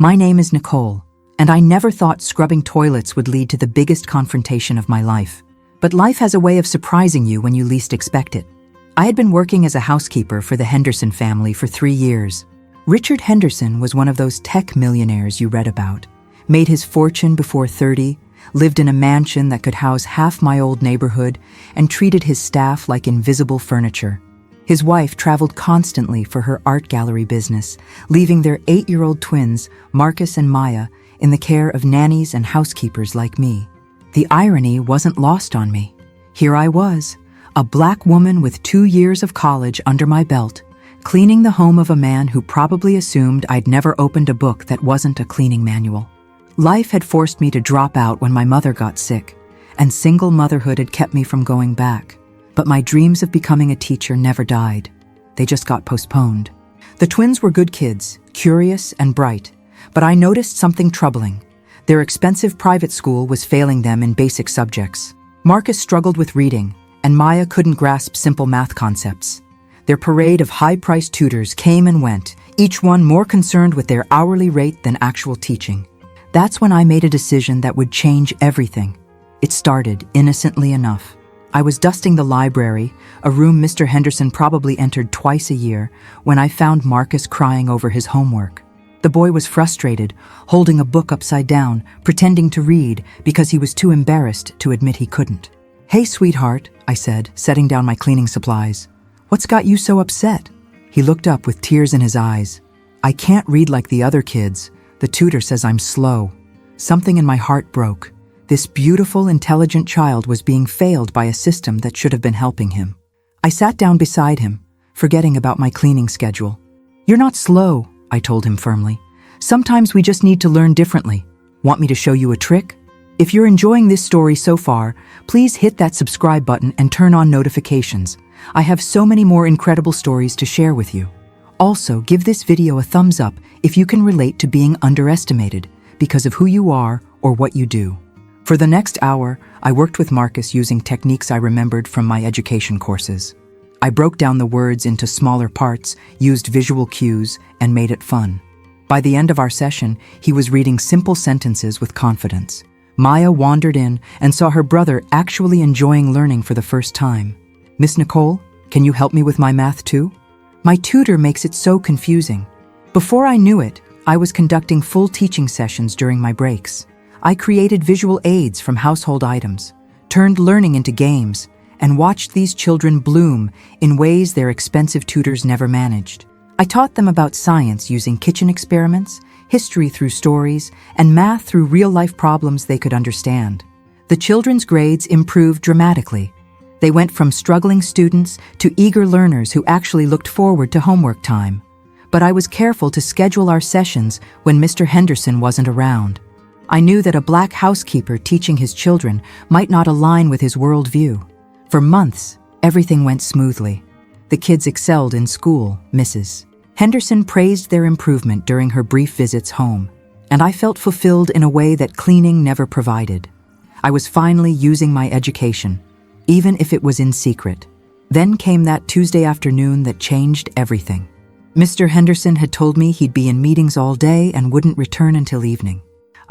My name is Nicole, and I never thought scrubbing toilets would lead to the biggest confrontation of my life. But life has a way of surprising you when you least expect it. I had been working as a housekeeper for the Henderson family for 3 years. Richard Henderson was one of those tech millionaires you read about. Made his fortune before 30, lived in a mansion that could house half my old neighborhood, and treated his staff like invisible furniture. His wife traveled constantly for her art gallery business, leaving their 8-year-old twins, Marcus and Maya, in the care of nannies and housekeepers like me. The irony wasn't lost on me. Here I was, a black woman with 2 years of college under my belt, cleaning the home of a man who probably assumed I'd never opened a book that wasn't a cleaning manual. Life had forced me to drop out when my mother got sick, and single motherhood had kept me from going back. But my dreams of becoming a teacher never died. They just got postponed. The twins were good kids, curious and bright, but I noticed something troubling. Their expensive private school was failing them in basic subjects. Marcus struggled with reading, and Maya couldn't grasp simple math concepts. Their parade of high-priced tutors came and went, each one more concerned with their hourly rate than actual teaching. That's when I made a decision that would change everything. It started innocently enough. I was dusting the library, a room Mr. Henderson probably entered twice a year, when I found Marcus crying over his homework. The boy was frustrated, holding a book upside down, pretending to read because he was too embarrassed to admit he couldn't. "Hey, sweetheart," I said, setting down my cleaning supplies. "What's got you so upset?" He looked up with tears in his eyes. "I can't read like the other kids. The tutor says I'm slow." Something in my heart broke. This beautiful, intelligent child was being failed by a system that should have been helping him. I sat down beside him, forgetting about my cleaning schedule. "You're not slow," I told him firmly. "Sometimes we just need to learn differently. Want me to show you a trick?" If you're enjoying this story so far, please hit that subscribe button and turn on notifications. I have so many more incredible stories to share with you. Also, give this video a thumbs up if you can relate to being underestimated because of who you are or what you do. For the next hour, I worked with Marcus using techniques I remembered from my education courses. I broke down the words into smaller parts, used visual cues, and made it fun. By the end of our session, he was reading simple sentences with confidence. Maya wandered in and saw her brother actually enjoying learning for the first time. "Miss Nicole, can you help me with my math too? My tutor makes it so confusing." Before I knew it, I was conducting full teaching sessions during my breaks. I created visual aids from household items, turned learning into games, and watched these children bloom in ways their expensive tutors never managed. I taught them about science using kitchen experiments, history through stories, and math through real-life problems they could understand. The children's grades improved dramatically. They went from struggling students to eager learners who actually looked forward to homework time. But I was careful to schedule our sessions when Mr. Henderson wasn't around. I knew that a black housekeeper teaching his children might not align with his worldview. For months, everything went smoothly. The kids excelled in school, Mrs. Henderson praised their improvement during her brief visits home, and I felt fulfilled in a way that cleaning never provided. I was finally using my education, even if it was in secret. Then came that Tuesday afternoon that changed everything. Mr. Henderson had told me he'd be in meetings all day and wouldn't return until evening.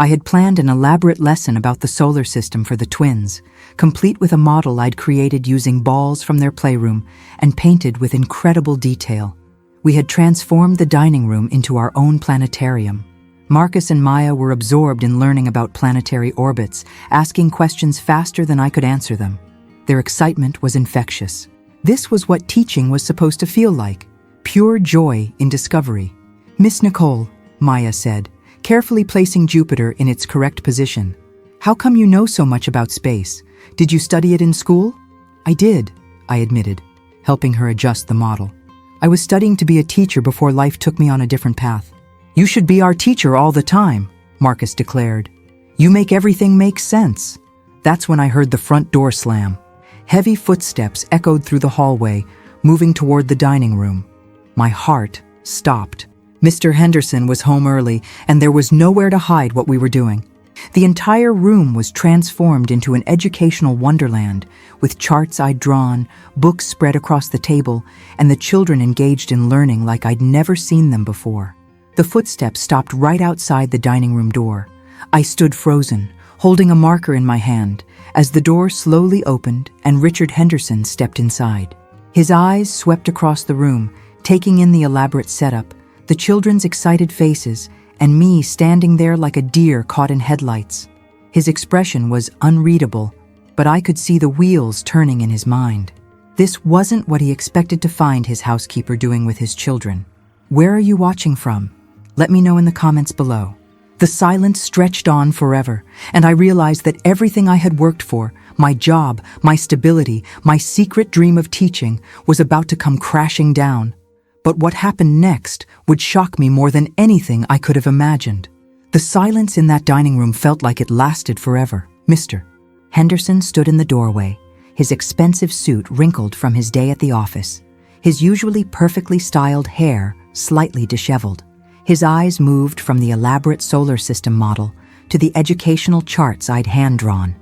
I had planned an elaborate lesson about the solar system for the twins, complete with a model I'd created using balls from their playroom and painted with incredible detail. We had transformed the dining room into our own planetarium. Marcus and Maya were absorbed in learning about planetary orbits, asking questions faster than I could answer them. Their excitement was infectious. This was what teaching was supposed to feel like, pure joy in discovery. "Miss Nicole," Maya said, carefully placing Jupiter in its correct position. "How come you know so much about space? Did you study it in school?" "I did," I admitted, helping her adjust the model. "I was studying to be a teacher before life took me on a different path." "You should be our teacher all the time," Marcus declared. "You make everything make sense." That's when I heard the front door slam. Heavy footsteps echoed through the hallway, moving toward the dining room. My heart stopped. Mr. Henderson was home early, and there was nowhere to hide what we were doing. The entire room was transformed into an educational wonderland, with charts I'd drawn, books spread across the table, and the children engaged in learning like I'd never seen them before. The footsteps stopped right outside the dining room door. I stood frozen, holding a marker in my hand, as the door slowly opened and Richard Henderson stepped inside. His eyes swept across the room, taking in the elaborate setup, the children's excited faces, and me standing there like a deer caught in headlights. His expression was unreadable, but I could see the wheels turning in his mind. This wasn't what he expected to find his housekeeper doing with his children. Where are you watching from? Let me know in the comments below. The silence stretched on forever, and I realized that everything I had worked for, my job, my stability, my secret dream of teaching, was about to come crashing down. But what happened next would shock me more than anything I could have imagined. The silence in that dining room felt like it lasted forever. Mr. Henderson stood in the doorway, his expensive suit wrinkled from his day at the office, his usually perfectly styled hair slightly disheveled. His eyes moved from the elaborate solar system model to the educational charts I'd hand-drawn,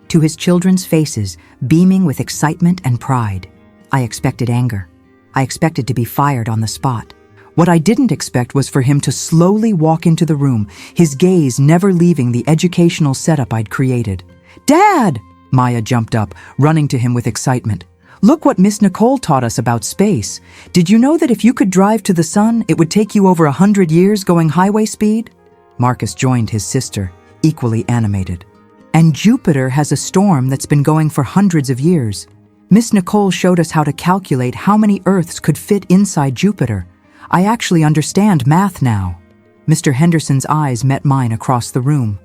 to his children's faces beaming with excitement and pride. I expected anger. I expected to be fired on the spot. What I didn't expect was for him to slowly walk into the room, his gaze never leaving the educational setup I'd created. "Dad!" Maya jumped up, running to him with excitement. "Look what Miss Nicole taught us about space. Did you know that if you could drive to the sun, it would take you over 100 years going highway speed?" Marcus joined his sister, equally animated. "And Jupiter has a storm that's been going for hundreds of years. Miss Nicole showed us how to calculate how many Earths could fit inside Jupiter. I actually understand math now." Mr. Henderson's eyes met mine across the room.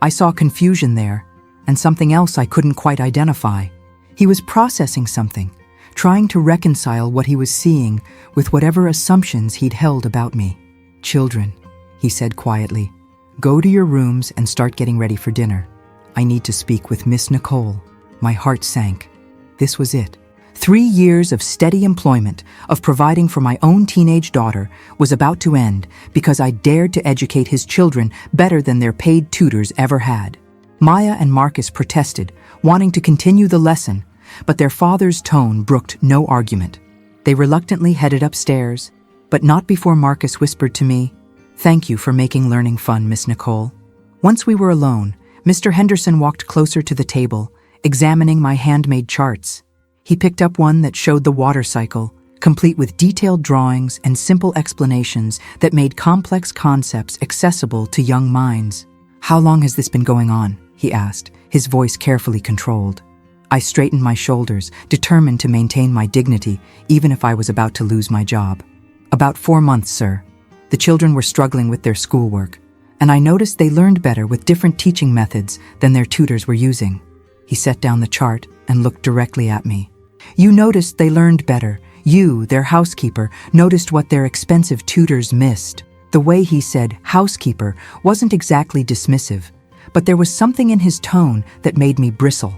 I saw confusion there, and something else I couldn't quite identify. He was processing something, trying to reconcile what he was seeing with whatever assumptions he'd held about me. "Children," he said quietly, "go to your rooms and start getting ready for dinner. I need to speak with Miss Nicole." My heart sank. This was it. 3 years of steady employment, of providing for my own teenage daughter, was about to end because I dared to educate his children better than their paid tutors ever had. Maya and Marcus protested, wanting to continue the lesson, but their father's tone brooked no argument. They reluctantly headed upstairs, but not before Marcus whispered to me, "Thank you for making learning fun, Miss Nicole." Once we were alone, Mr. Henderson walked closer to the table, examining my handmade charts. He picked up one that showed the water cycle, complete with detailed drawings and simple explanations that made complex concepts accessible to young minds. "How long has this been going on?" he asked, his voice carefully controlled. I straightened my shoulders, determined to maintain my dignity, even if I was about to lose my job. "About 4 months, sir. The children were struggling with their schoolwork, and I noticed they learned better with different teaching methods than their tutors were using." He set down the chart and looked directly at me. "You noticed they learned better. You, their housekeeper, noticed what their expensive tutors missed." The way he said housekeeper wasn't exactly dismissive, but there was something in his tone that made me bristle.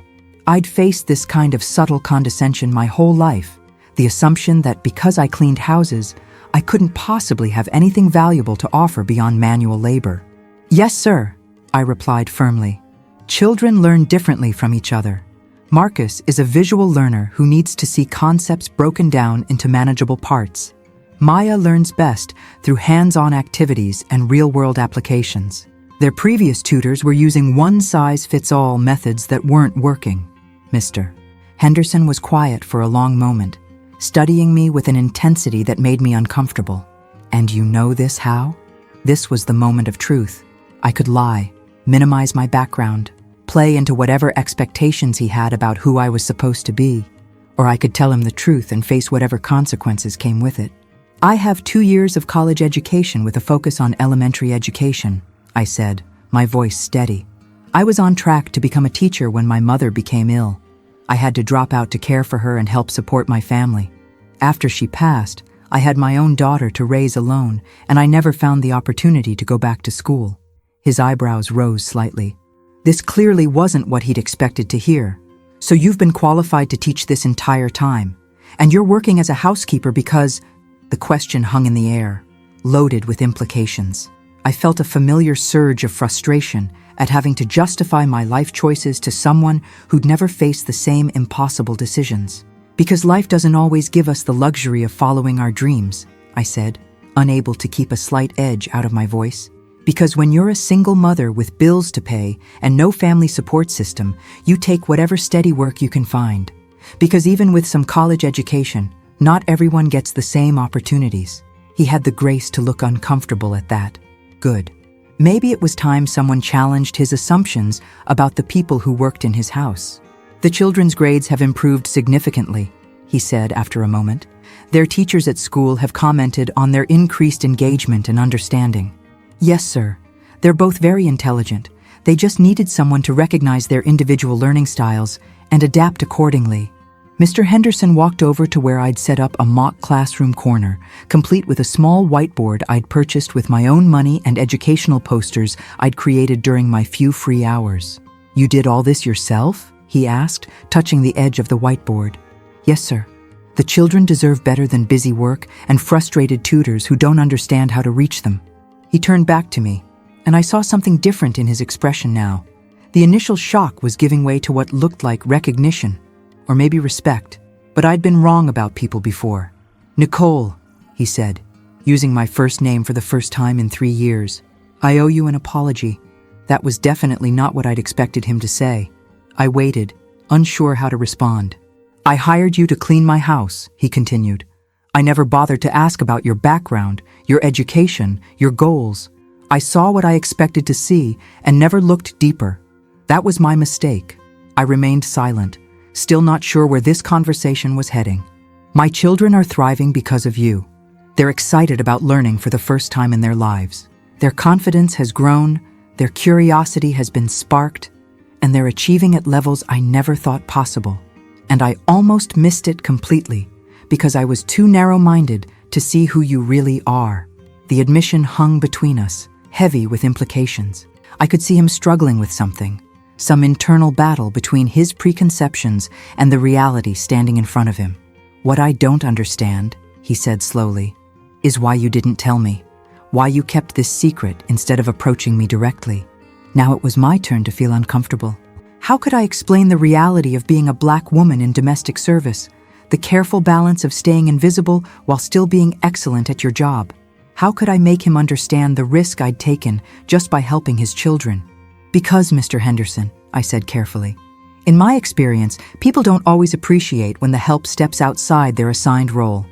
I'd faced this kind of subtle condescension my whole life, the assumption that because I cleaned houses, I couldn't possibly have anything valuable to offer beyond manual labor. "Yes, sir," I replied firmly. "Children learn differently from each other. Marcus is a visual learner who needs to see concepts broken down into manageable parts. Maya learns best through hands-on activities and real-world applications. Their previous tutors were using one-size-fits-all methods that weren't working." Mr. Henderson was quiet for a long moment, studying me with an intensity that made me uncomfortable. "And you know this how?" This was the moment of truth. I could lie, minimize my background, play into whatever expectations he had about who I was supposed to be, or I could tell him the truth and face whatever consequences came with it. "I have 2 years of college education with a focus on elementary education," I said, my voice steady. "I was on track to become a teacher when my mother became ill. I had to drop out to care for her and help support my family. After she passed, I had my own daughter to raise alone, and I never found the opportunity to go back to school." His eyebrows rose slightly. This clearly wasn't what he'd expected to hear. "So you've been qualified to teach this entire time, and you're working as a housekeeper because—" The question hung in the air, loaded with implications. I felt a familiar surge of frustration at having to justify my life choices to someone who'd never faced the same impossible decisions. "Because life doesn't always give us the luxury of following our dreams," I said. unable to keep a slight edge out of my voice. Because when you're a single mother with bills to pay and no family support system, you take whatever steady work you can find. Because even with some college education, not everyone gets the same opportunities. He had the grace to look uncomfortable at that. Good. Maybe it was time someone challenged his assumptions about the people who worked in his house. The children's grades have improved significantly, he said after a moment. Their teachers at school have commented on their increased engagement and understanding. Yes, sir. They're both very intelligent. They just needed someone to recognize their individual learning styles and adapt accordingly. Mr. Henderson walked over to where I'd set up a mock classroom corner, complete with a small whiteboard I'd purchased with my own money and educational posters I'd created during my few free hours. You did all this yourself? He asked, touching the edge of the whiteboard. Yes, sir. The children deserve better than busy work and frustrated tutors who don't understand how to reach them. He turned back to me, and I saw something different in his expression now. The initial shock was giving way to what looked like recognition, or maybe respect, but I'd been wrong about people before. Nicole, he said, using my first name for the first time in 3 years. I owe you an apology. That was definitely not what I'd expected him to say. I waited, unsure how to respond. I hired you to clean my house, he continued. I never bothered to ask about your background, your education, your goals. I saw what I expected to see and never looked deeper. That was my mistake. I remained silent, still not sure where this conversation was heading. My children are thriving because of you. They're excited about learning for the first time in their lives. Their confidence has grown, their curiosity has been sparked, and they're achieving at levels I never thought possible. And I almost missed it completely because I was too narrow-minded to see who you really are. The admission hung between us, heavy with implications. I could see him struggling with something, some internal battle between his preconceptions and the reality standing in front of him. What I don't understand, he said slowly, is why you didn't tell me, why you kept this secret instead of approaching me directly. Now it was my turn to feel uncomfortable. How could I explain the reality of being a Black woman in domestic service, the careful balance of staying invisible while still being excellent at your job? How could I make him understand the risk I'd taken just by helping his children? Because, Mr. Henderson, I said carefully, in my experience, people don't always appreciate when the help steps outside their assigned role,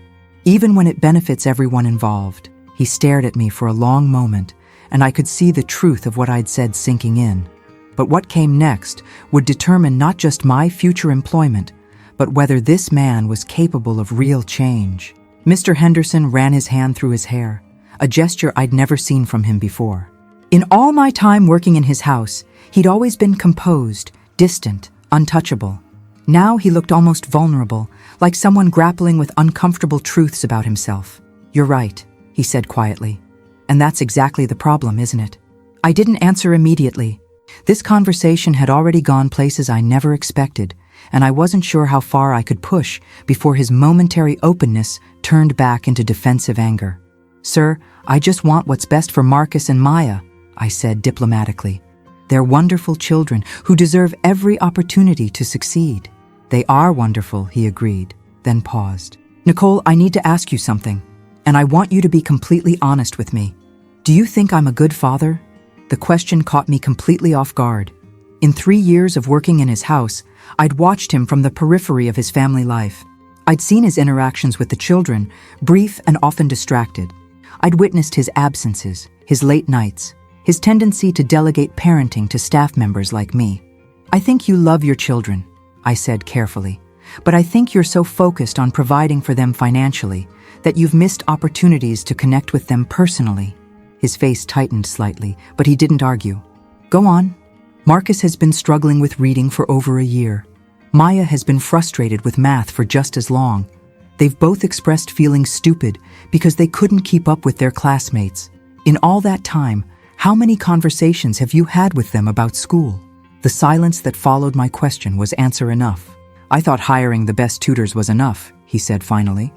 even when it benefits everyone involved. He stared at me for a long moment, and I could see the truth of what I'd said sinking in. But what came next would determine not just my future employment, but whether this man was capable of real change. Mr. Henderson ran his hand through his hair, a gesture I'd never seen from him before. In all my time working in his house, he'd always been composed, distant, untouchable. Now he looked almost vulnerable, like someone grappling with uncomfortable truths about himself. You're right, he said quietly. And that's exactly the problem, isn't it? I didn't answer immediately. This conversation had already gone places I never expected, and I wasn't sure how far I could push before his momentary openness turned back into defensive anger. Sir, I just want what's best for Marcus and Maya, I said diplomatically. They're wonderful children who deserve every opportunity to succeed. They are wonderful, he agreed, then paused. Nicole, I need to ask you something, and I want you to be completely honest with me. Do you think I'm a good father? The question caught me completely off guard. In 3 years of working in his house, I'd watched him from the periphery of his family life. I'd seen his interactions with the children, brief and often distracted. I'd witnessed his absences, his late nights, his tendency to delegate parenting to staff members like me. I think you love your children, I said carefully, but I think you're so focused on providing for them financially that you've missed opportunities to connect with them personally. His face tightened slightly, but he didn't argue. Go on. Marcus has been struggling with reading for over a year. Maya has been frustrated with math for just as long. They've both expressed feeling stupid because they couldn't keep up with their classmates. In all that time, how many conversations have you had with them about school? The silence that followed my question was answer enough. I thought hiring the best tutors was enough, he said finally.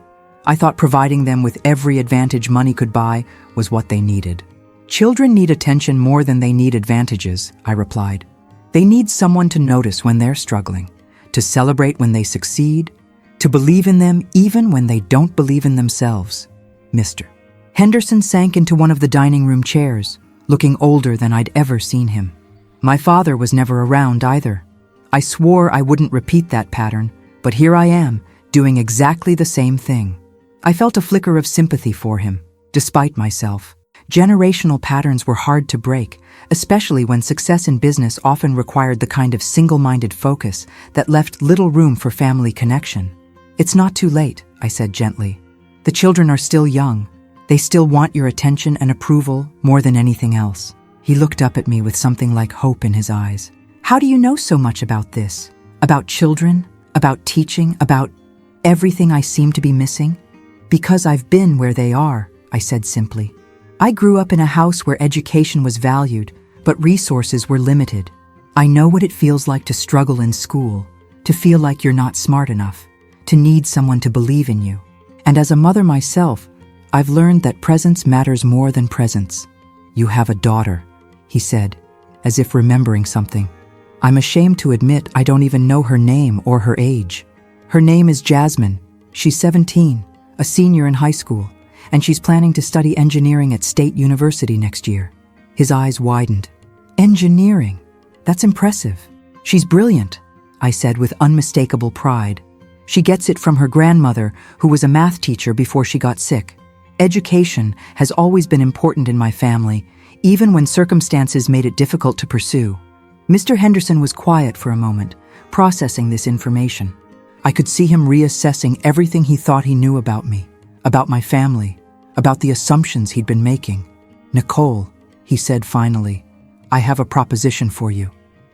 I thought providing them with every advantage money could buy was what they needed. Children need attention more than they need advantages, I replied. They need someone to notice when they're struggling, to celebrate when they succeed, to believe in them even when they don't believe in themselves. Mister. Henderson sank into one of the dining room chairs, looking older than I'd ever seen him. My father was never around either. I swore I wouldn't repeat that pattern, but here I am, doing exactly the same thing. I felt a flicker of sympathy for him, despite myself. Generational patterns were hard to break, especially when success in business often required the kind of single-minded focus that left little room for family connection. "It's not too late," I said gently. "The children are still young. They still want your attention and approval more than anything else." He looked up at me with something like hope in his eyes. "How do you know so much about this? About children? About teaching? About everything I seem to be missing?" "Because I've been where they are," I said simply. "I grew up in a house where education was valued, but resources were limited. I know what it feels like to struggle in school, to feel like you're not smart enough, to need someone to believe in you. And as a mother myself, I've learned that presence matters more than presence." "You have a daughter," he said, as if remembering something. "I'm ashamed to admit I don't even know her name or her age. Her name is Jasmine. She's 17, a senior in high school, and she's planning to study engineering at State University next year." His eyes widened. "Engineering? That's impressive. She's brilliant," I said with unmistakable pride. "She gets it from her grandmother, who was a math teacher before she got sick. Education has always been important in my family, even when circumstances made it difficult to pursue." Mr. Henderson was quiet for a moment, processing this information. I could see him reassessing everything he thought he knew about me, about my family, about the assumptions he'd been making. "Nicole," he said finally, "I have a proposition for you."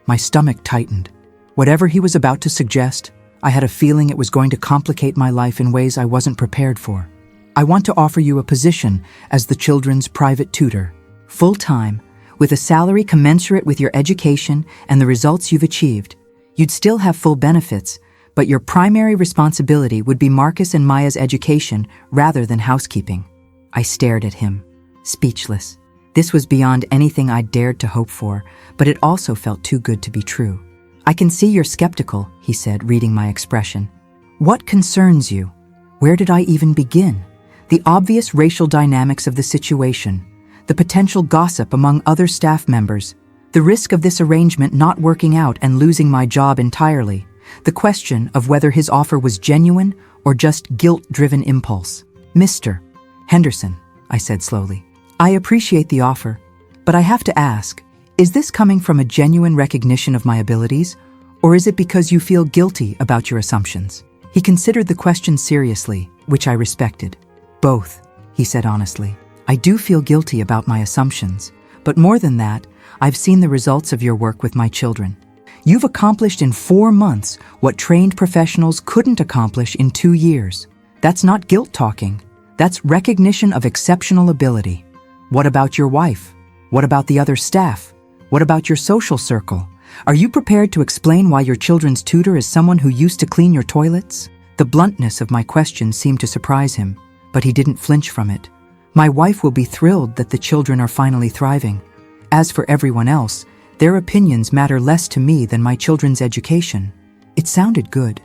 My stomach tightened. Whatever he was about to suggest, I had a feeling it was going to complicate my life in ways I wasn't prepared for. "I want to offer you a position as the children's private tutor, full-time, with a salary commensurate with your education and the results you've achieved. You'd still have full benefits, but your primary responsibility would be Marcus and Maya's education rather than housekeeping." I stared at him, speechless. This was beyond anything I'd dared to hope for, but it also felt too good to be true. "I can see you're skeptical," he said, reading my expression. "What concerns you? Where did I even begin? The obvious racial dynamics of the situation, the potential gossip among other staff members, the risk of this arrangement not working out and losing my job entirely, the question of whether his offer was genuine or just guilt-driven impulse." "Mr. Henderson," I said slowly, "I appreciate the offer, but I have to ask, is this coming from a genuine recognition of my abilities, or is it because you feel guilty about your assumptions?" He considered the question seriously, which I respected. "Both," he said honestly. "I do feel guilty about my assumptions, but more than that, I've seen the results of your work with my children. You've accomplished in 4 months what trained professionals couldn't accomplish in 2 years. That's not guilt talking. That's recognition of exceptional ability. What about your wife? What about the other staff? What about your social circle? Are you prepared to explain why your children's tutor is someone who used to clean your toilets?" The bluntness of my question seemed to surprise him, but he didn't flinch from it. "My wife will be thrilled that the children are finally thriving. As for everyone else, their opinions matter less to me than my children's education." It sounded good,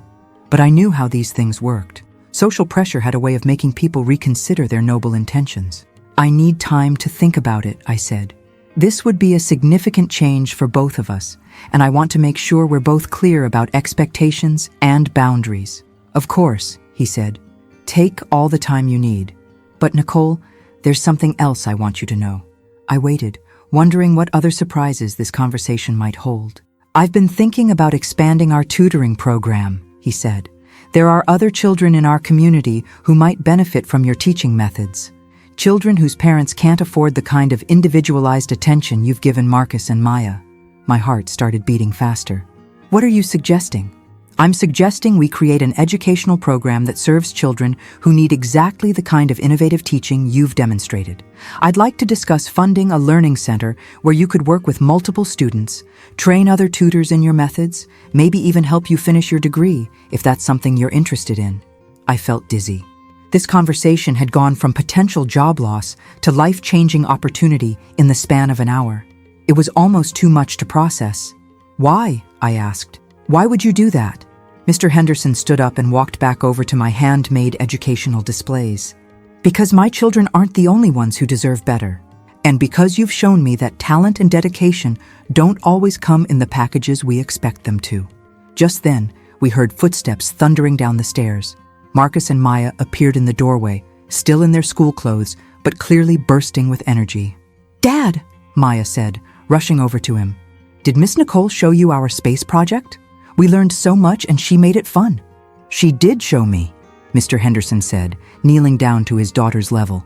but I knew how these things worked. Social pressure had a way of making people reconsider their noble intentions. "I need time to think about it," I said. "This would be a significant change for both of us, and I want to make sure we're both clear about expectations and boundaries." "Of course," he said. "Take all the time you need. But Nicole, there's something else I want you to know." I waited, wondering what other surprises this conversation might hold. "I've been thinking about expanding our tutoring program," he said. "There are other children in our community who might benefit from your teaching methods. Children whose parents can't afford the kind of individualized attention you've given Marcus and Maya." My heart started beating faster. "What are you suggesting?" "I'm suggesting we create an educational program that serves children who need exactly the kind of innovative teaching you've demonstrated. I'd like to discuss funding a learning center where you could work with multiple students, train other tutors in your methods, maybe even help you finish your degree if that's something you're interested in." I felt dizzy. This conversation had gone from potential job loss to life-changing opportunity in the span of an hour. It was almost too much to process. "Why?" I asked. "Why would you do that?" Mr. Henderson stood up and walked back over to my handmade educational displays. Because my children aren't the only ones who deserve better. And because you've shown me that talent and dedication don't always come in the packages we expect them to. Just then, we heard footsteps thundering down the stairs. Marcus and Maya appeared in the doorway, still in their school clothes, but clearly bursting with energy. "Dad," Maya said, rushing over to him. "Did Miss Nicole show you our space project? We learned so much and she made it fun." "She did show me," Mr. Henderson said, kneeling down to his daughter's level.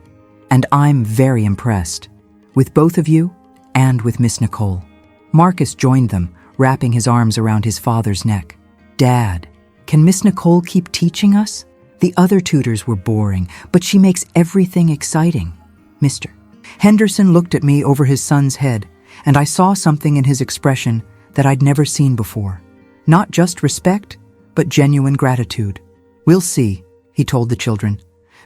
"And I'm very impressed. With both of you and with Miss Nicole." Marcus joined them, wrapping his arms around his father's neck. "Dad, can Miss Nicole keep teaching us? The other tutors were boring, but she makes everything exciting." Mr. Henderson looked at me over his son's head, and I saw something in his expression that I'd never seen before. Not just respect, but genuine gratitude. "We'll see," he told the children.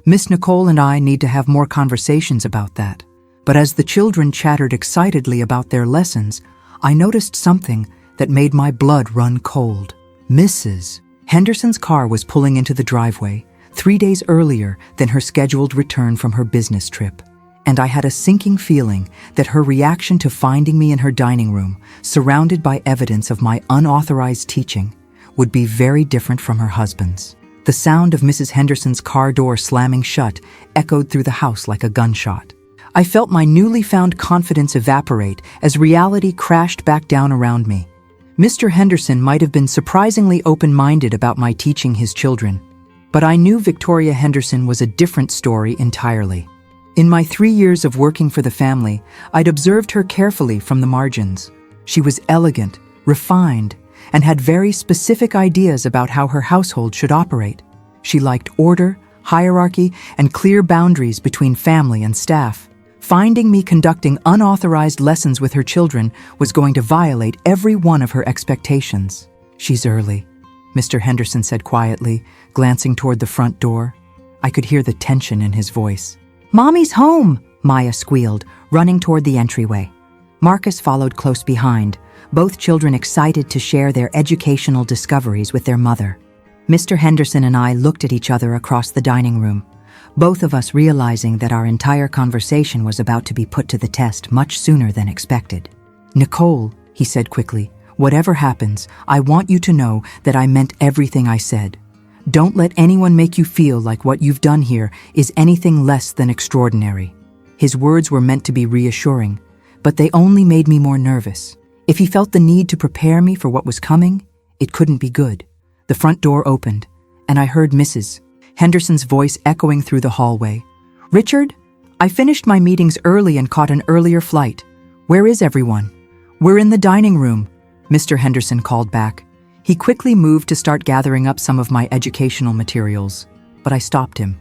"Miss Nicole and I need to have more conversations about that." But as the children chattered excitedly about their lessons, I noticed something that made my blood run cold. Mrs. Henderson's car was pulling into the driveway 3 days earlier than her scheduled return from her business trip. And I had a sinking feeling that her reaction to finding me in her dining room, surrounded by evidence of my unauthorized teaching, would be very different from her husband's. The sound of Mrs. Henderson's car door slamming shut echoed through the house like a gunshot. I felt my newly found confidence evaporate as reality crashed back down around me. Mr. Henderson might have been surprisingly open-minded about my teaching his children, but I knew Victoria Henderson was a different story entirely. In my 3 years of working for the family, I'd observed her carefully from the margins. She was elegant, refined, and had very specific ideas about how her household should operate. She liked order, hierarchy, and clear boundaries between family and staff. Finding me conducting unauthorized lessons with her children was going to violate every one of her expectations. "She's early," Mr. Henderson said quietly, glancing toward the front door. I could hear the tension in his voice. "Mommy's home!" Maya squealed, running toward the entryway. Marcus followed close behind, both children excited to share their educational discoveries with their mother. Mr. Henderson and I looked at each other across the dining room, both of us realizing that our entire conversation was about to be put to the test much sooner than expected. "Nicole," he said quickly, "whatever happens, I want you to know that I meant everything I said. Don't let anyone make you feel like what you've done here is anything less than extraordinary." His words were meant to be reassuring, but they only made me more nervous. If he felt the need to prepare me for what was coming, it couldn't be good. The front door opened, and I heard Mrs. Henderson's voice echoing through the hallway. "Richard, I finished my meetings early and caught an earlier flight. Where is everyone?" "We're in the dining room," Mr. Henderson called back. He quickly moved to start gathering up some of my educational materials, but I stopped him.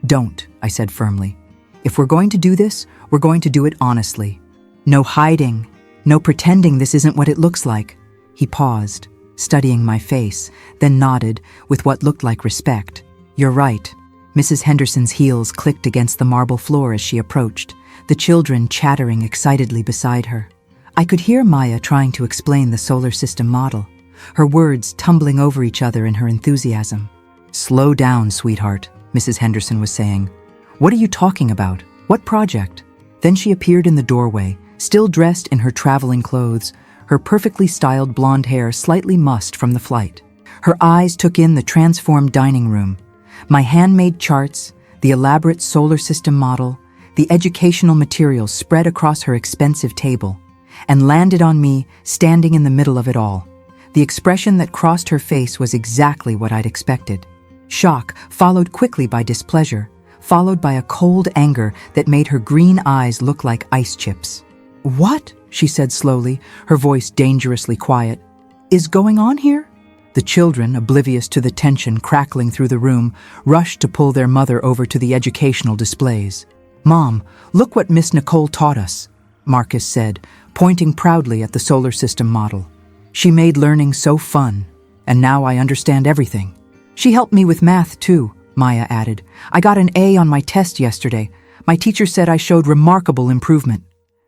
"Don't," I said firmly. "If we're going to do this, we're going to do it honestly. No hiding, no pretending this isn't what it looks like." He paused, studying my face, then nodded with what looked like respect. "You're right." Mrs. Henderson's heels clicked against the marble floor as she approached, the children chattering excitedly beside her. I could hear Maya trying to explain the solar system model, her words tumbling over each other in her enthusiasm. "Slow down, sweetheart," Mrs. Henderson was saying. "What are you talking about? What project?" Then she appeared in the doorway, still dressed in her traveling clothes, her perfectly styled blonde hair slightly mussed from the flight. Her eyes took in the transformed dining room, my handmade charts, the elaborate solar system model, the educational materials spread across her expensive table, and landed on me, standing in the middle of it all. The expression that crossed her face was exactly what I'd expected. Shock, followed quickly by displeasure, followed by a cold anger that made her green eyes look like ice chips. "What?" she said slowly, her voice dangerously quiet. "Is going on here?" The children, oblivious to the tension crackling through the room, rushed to pull their mother over to the educational displays. "Mom, look what Miss Nicole taught us," Marcus said, pointing proudly at the solar system model. "She made learning so fun, and now I understand everything." "She helped me with math, too," Maya added. "I got an A on my test yesterday. My teacher said I showed remarkable improvement."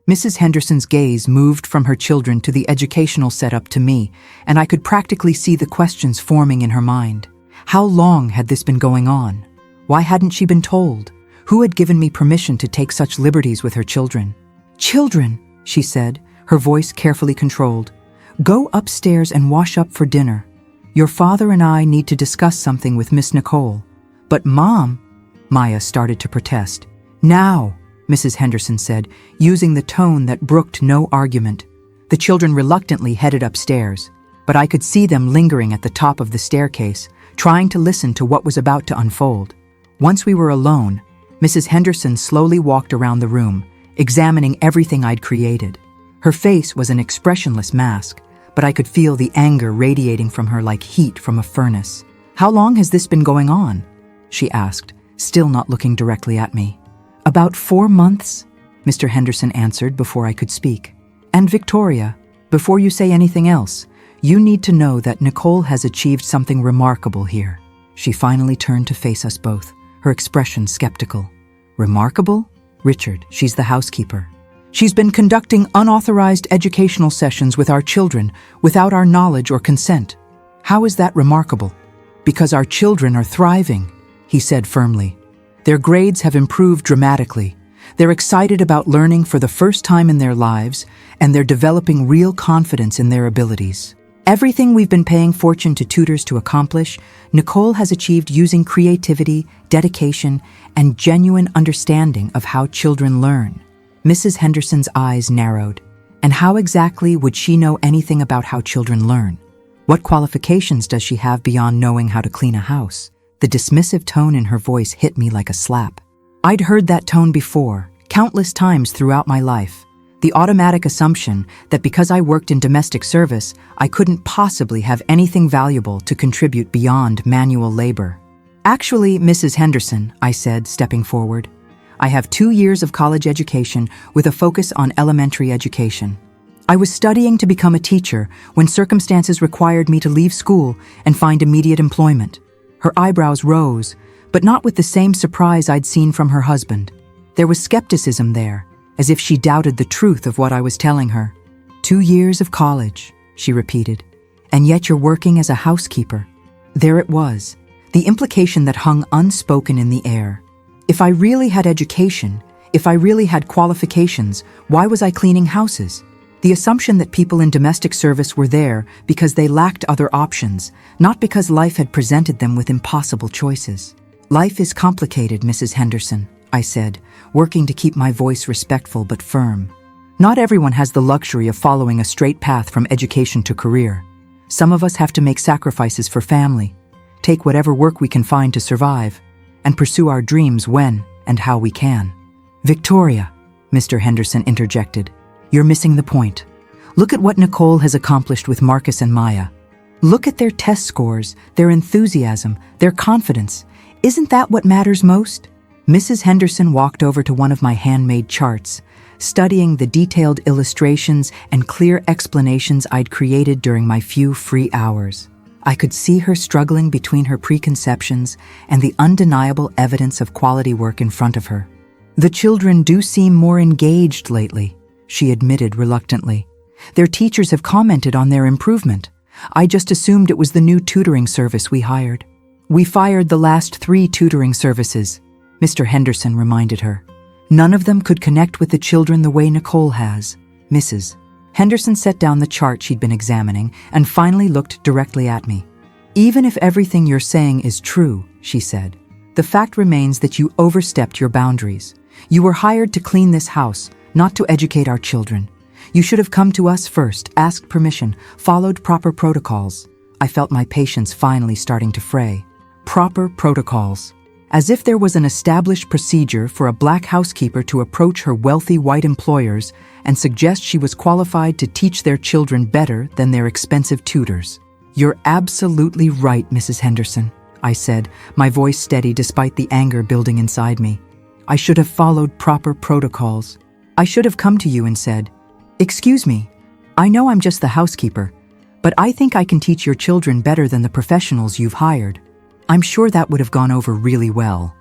Mrs. Henderson's gaze moved from her children to the educational setup to me, and I could practically see the questions forming in her mind. How long had this been going on? Why hadn't she been told? Who had given me permission to take such liberties with her children? "Children," she said, her voice carefully controlled, "go upstairs and wash up for dinner. Your father and I need to discuss something with Miss Nicole." "But Mom," Maya started to protest. "Now," Mrs. Henderson said, using the tone that brooked no argument. The children reluctantly headed upstairs, but I could see them lingering at the top of the staircase, trying to listen to what was about to unfold. Once we were alone, Mrs. Henderson slowly walked around the room, examining everything I'd created. Her face was an expressionless mask, but I could feel the anger radiating from her like heat from a furnace. "How long has this been going on?" she asked, still not looking directly at me. "About 4 months," Mr. Henderson answered before I could speak. "And Victoria, before you say anything else, you need to know that Nicole has achieved something remarkable here." She finally turned to face us both, her expression skeptical. "Remarkable? Richard, she's the housekeeper. She's been conducting unauthorized educational sessions with our children without our knowledge or consent. How is that remarkable?" "Because our children are thriving," he said firmly. "Their grades have improved dramatically. They're excited about learning for the first time in their lives, and they're developing real confidence in their abilities. Everything we've been paying fortune to tutors to accomplish, Nicole has achieved using creativity, dedication, and genuine understanding of how children learn." Mrs. Henderson's eyes narrowed. "And how exactly would she know anything about how children learn? What qualifications does she have beyond knowing how to clean a house?" The dismissive tone in her voice hit me like a slap. I'd heard that tone before, countless times throughout my life. The automatic assumption that because I worked in domestic service, I couldn't possibly have anything valuable to contribute beyond manual labor. "Actually, Mrs. Henderson," I said, stepping forward, "I have 2 years of college education with a focus on elementary education. I was studying to become a teacher when circumstances required me to leave school and find immediate employment." Her eyebrows rose, but not with the same surprise I'd seen from her husband. There was skepticism there, as if she doubted the truth of what I was telling her. 2 years of college," she repeated, "and yet you're working as a housekeeper." There it was, the implication that hung unspoken in the air. If I really had education, if I really had qualifications, why was I cleaning houses? The assumption that people in domestic service were there because they lacked other options, not because life had presented them with impossible choices. "Life is complicated, Mrs. Henderson," I said, working to keep my voice respectful but firm. "Not everyone has the luxury of following a straight path from education to career. Some of us have to make sacrifices for family, take whatever work we can find to survive, and pursue our dreams when and how we can." "Victoria," Mr. Henderson interjected, "you're missing the point. Look at what Nicole has accomplished with Marcus and Maya. Look at their test scores, their enthusiasm, their confidence. Isn't that what matters most?" Mrs. Henderson walked over to one of my handmade charts, studying the detailed illustrations and clear explanations I'd created during my few free hours. I could see her struggling between her preconceptions and the undeniable evidence of quality work in front of her. "The children do seem more engaged lately," she admitted reluctantly. "Their teachers have commented on their improvement. I just assumed it was the new tutoring service we hired." "We fired the last 3 tutoring services," Mr. Henderson reminded her. "None of them could connect with the children the way Nicole has." Mrs. Henderson set down the chart she'd been examining and finally looked directly at me. "Even if everything you're saying is true," she said, "the fact remains that you overstepped your boundaries. You were hired to clean this house, not to educate our children. You should have come to us first, asked permission, followed proper protocols." I felt my patience finally starting to fray. Proper protocols. As if there was an established procedure for a black housekeeper to approach her wealthy white employers and suggest she was qualified to teach their children better than their expensive tutors. "You're absolutely right, Mrs. Henderson," I said, my voice steady despite the anger building inside me. "I should have followed proper protocols. I should have come to you and said, 'Excuse me, I know I'm just the housekeeper, but I think I can teach your children better than the professionals you've hired.' I'm sure that would have gone over really well."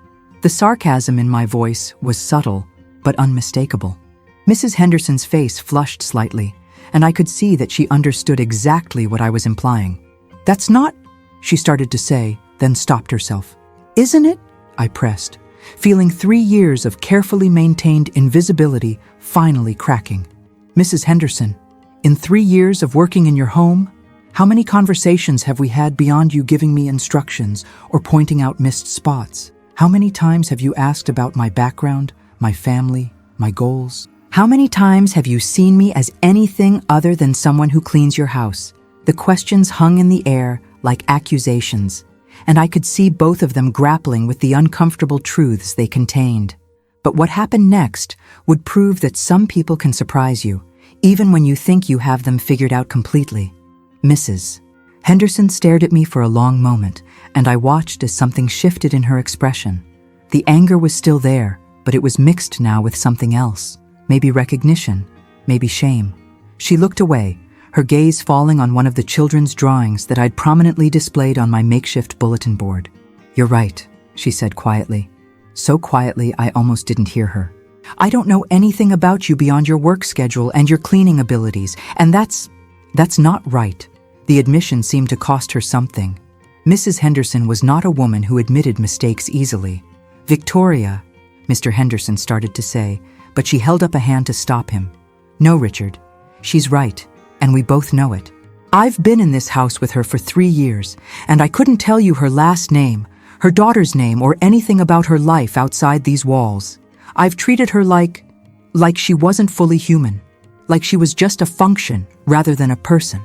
The sarcasm in my voice was subtle, but unmistakable. Mrs. Henderson's face flushed slightly, and I could see that she understood exactly what I was implying. "That's not," she started to say, then stopped herself. "Isn't it?" I pressed. feeling 3 years of carefully maintained invisibility finally cracking. Mrs. Henderson, in 3 years of working in your home, how many conversations have we had beyond you giving me instructions or pointing out missed spots? How many times have you asked about my background, my family, my goals? How many times have you seen me as anything other than someone who cleans your house? The questions hung in the air like accusations, and I could see both of them grappling with the uncomfortable truths they contained. But what happened next would prove that some people can surprise you, even when you think you have them figured out completely. Mrs. Henderson stared at me for a long moment, and I watched as something shifted in her expression. The anger was still there, but it was mixed now with something else. Maybe recognition, maybe shame. She looked away, her gaze falling on one of the children's drawings that I'd prominently displayed on my makeshift bulletin board. "You're right," she said quietly. So quietly I almost didn't hear her. "I don't know anything about you beyond your work schedule and your cleaning abilities, and that's not right." The admission seemed to cost her something. Mrs. Henderson was not a woman who admitted mistakes easily. "Victoria," Mr. Henderson started to say, but she held up a hand to stop him. "No, Richard, she's right, and we both know it. I've been in this house with her for 3 years, and I couldn't tell you her last name, her daughter's name, or anything about her life outside these walls. I've treated her like she wasn't fully human, like she was just a function rather than a person."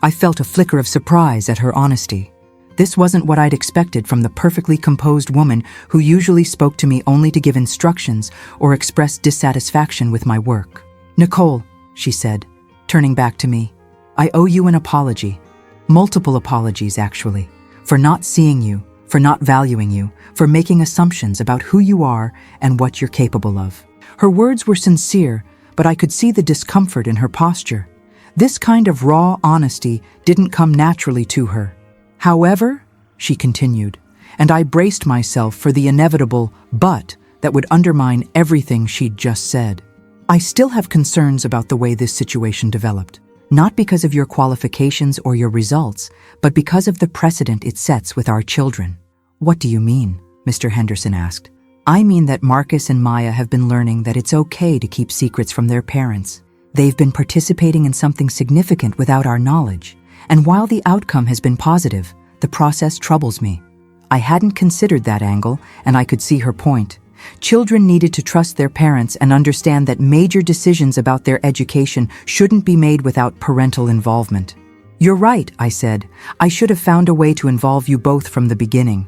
I felt a flicker of surprise at her honesty. This wasn't what I'd expected from the perfectly composed woman who usually spoke to me only to give instructions or express dissatisfaction with my work. "Nicole," she said, turning back to me, "I owe you an apology. Multiple apologies, actually, for not seeing you, for not valuing you, for making assumptions about who you are and what you're capable of." Her words were sincere, but I could see the discomfort in her posture. This kind of raw honesty didn't come naturally to her. "However," she continued, and I braced myself for the inevitable "but" that would undermine everything she'd just said. "I still have concerns about the way this situation developed, not because of your qualifications or your results, but because of the precedent it sets with our children." "What do you mean?" Mr. Henderson asked. "I mean that Marcus and Maya have been learning that it's okay to keep secrets from their parents. They've been participating in something significant without our knowledge, and while the outcome has been positive, the process troubles me." I hadn't considered that angle, and I could see her point. Children needed to trust their parents and understand that major decisions about their education shouldn't be made without parental involvement. "You're right," I said. "I should have found a way to involve you both from the beginning.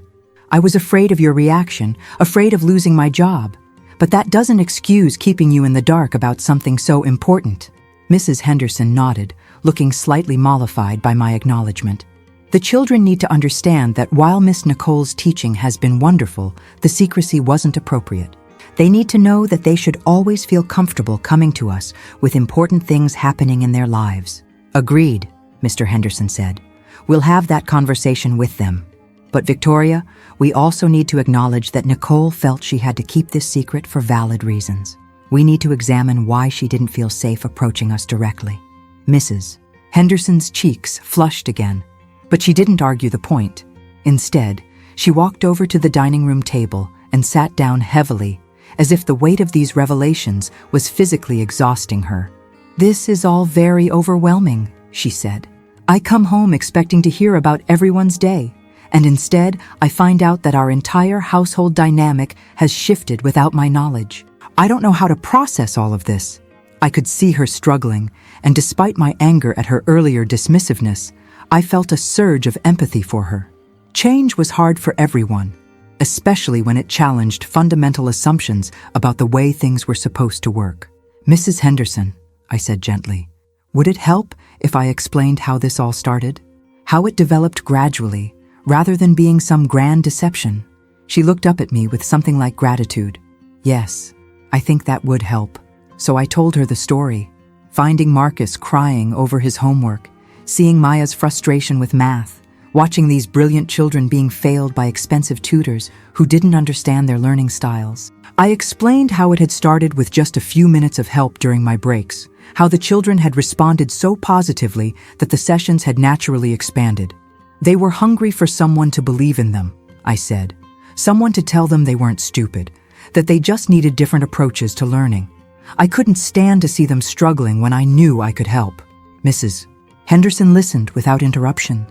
I was afraid of your reaction, afraid of losing my job. But that doesn't excuse keeping you in the dark about something so important." Mrs. Henderson nodded, looking slightly mollified by my acknowledgement. "The children need to understand that while Miss Nicole's teaching has been wonderful, the secrecy wasn't appropriate. They need to know that they should always feel comfortable coming to us with important things happening in their lives." "Agreed," Mr. Henderson said. "We'll have that conversation with them. But Victoria, we also need to acknowledge that Nicole felt she had to keep this secret for valid reasons. We need to examine why she didn't feel safe approaching us directly." Mrs. Henderson's cheeks flushed again, but she didn't argue the point. Instead, she walked over to the dining room table and sat down heavily, as if the weight of these revelations was physically exhausting her. "This is all very overwhelming," she said. "I come home expecting to hear about everyone's day, and instead I find out that our entire household dynamic has shifted without my knowledge. I don't know how to process all of this." I could see her struggling, and despite my anger at her earlier dismissiveness, I felt a surge of empathy for her. Change was hard for everyone, especially when it challenged fundamental assumptions about the way things were supposed to work. "Mrs. Henderson," I said gently, "would it help if I explained how this all started? How it developed gradually, rather than being some grand deception?" She looked up at me with something like gratitude. "Yes, I think that would help." So I told her the story, finding Marcus crying over his homework, seeing Maya's frustration with math, watching these brilliant children being failed by expensive tutors who didn't understand their learning styles. I explained how it had started with just a few minutes of help during my breaks, how the children had responded so positively that the sessions had naturally expanded. They were hungry for someone to believe in them, I said. Someone to tell them they weren't stupid, that they just needed different approaches to learning. I couldn't stand to see them struggling when I knew I could help. Mrs. Henderson listened without interruption,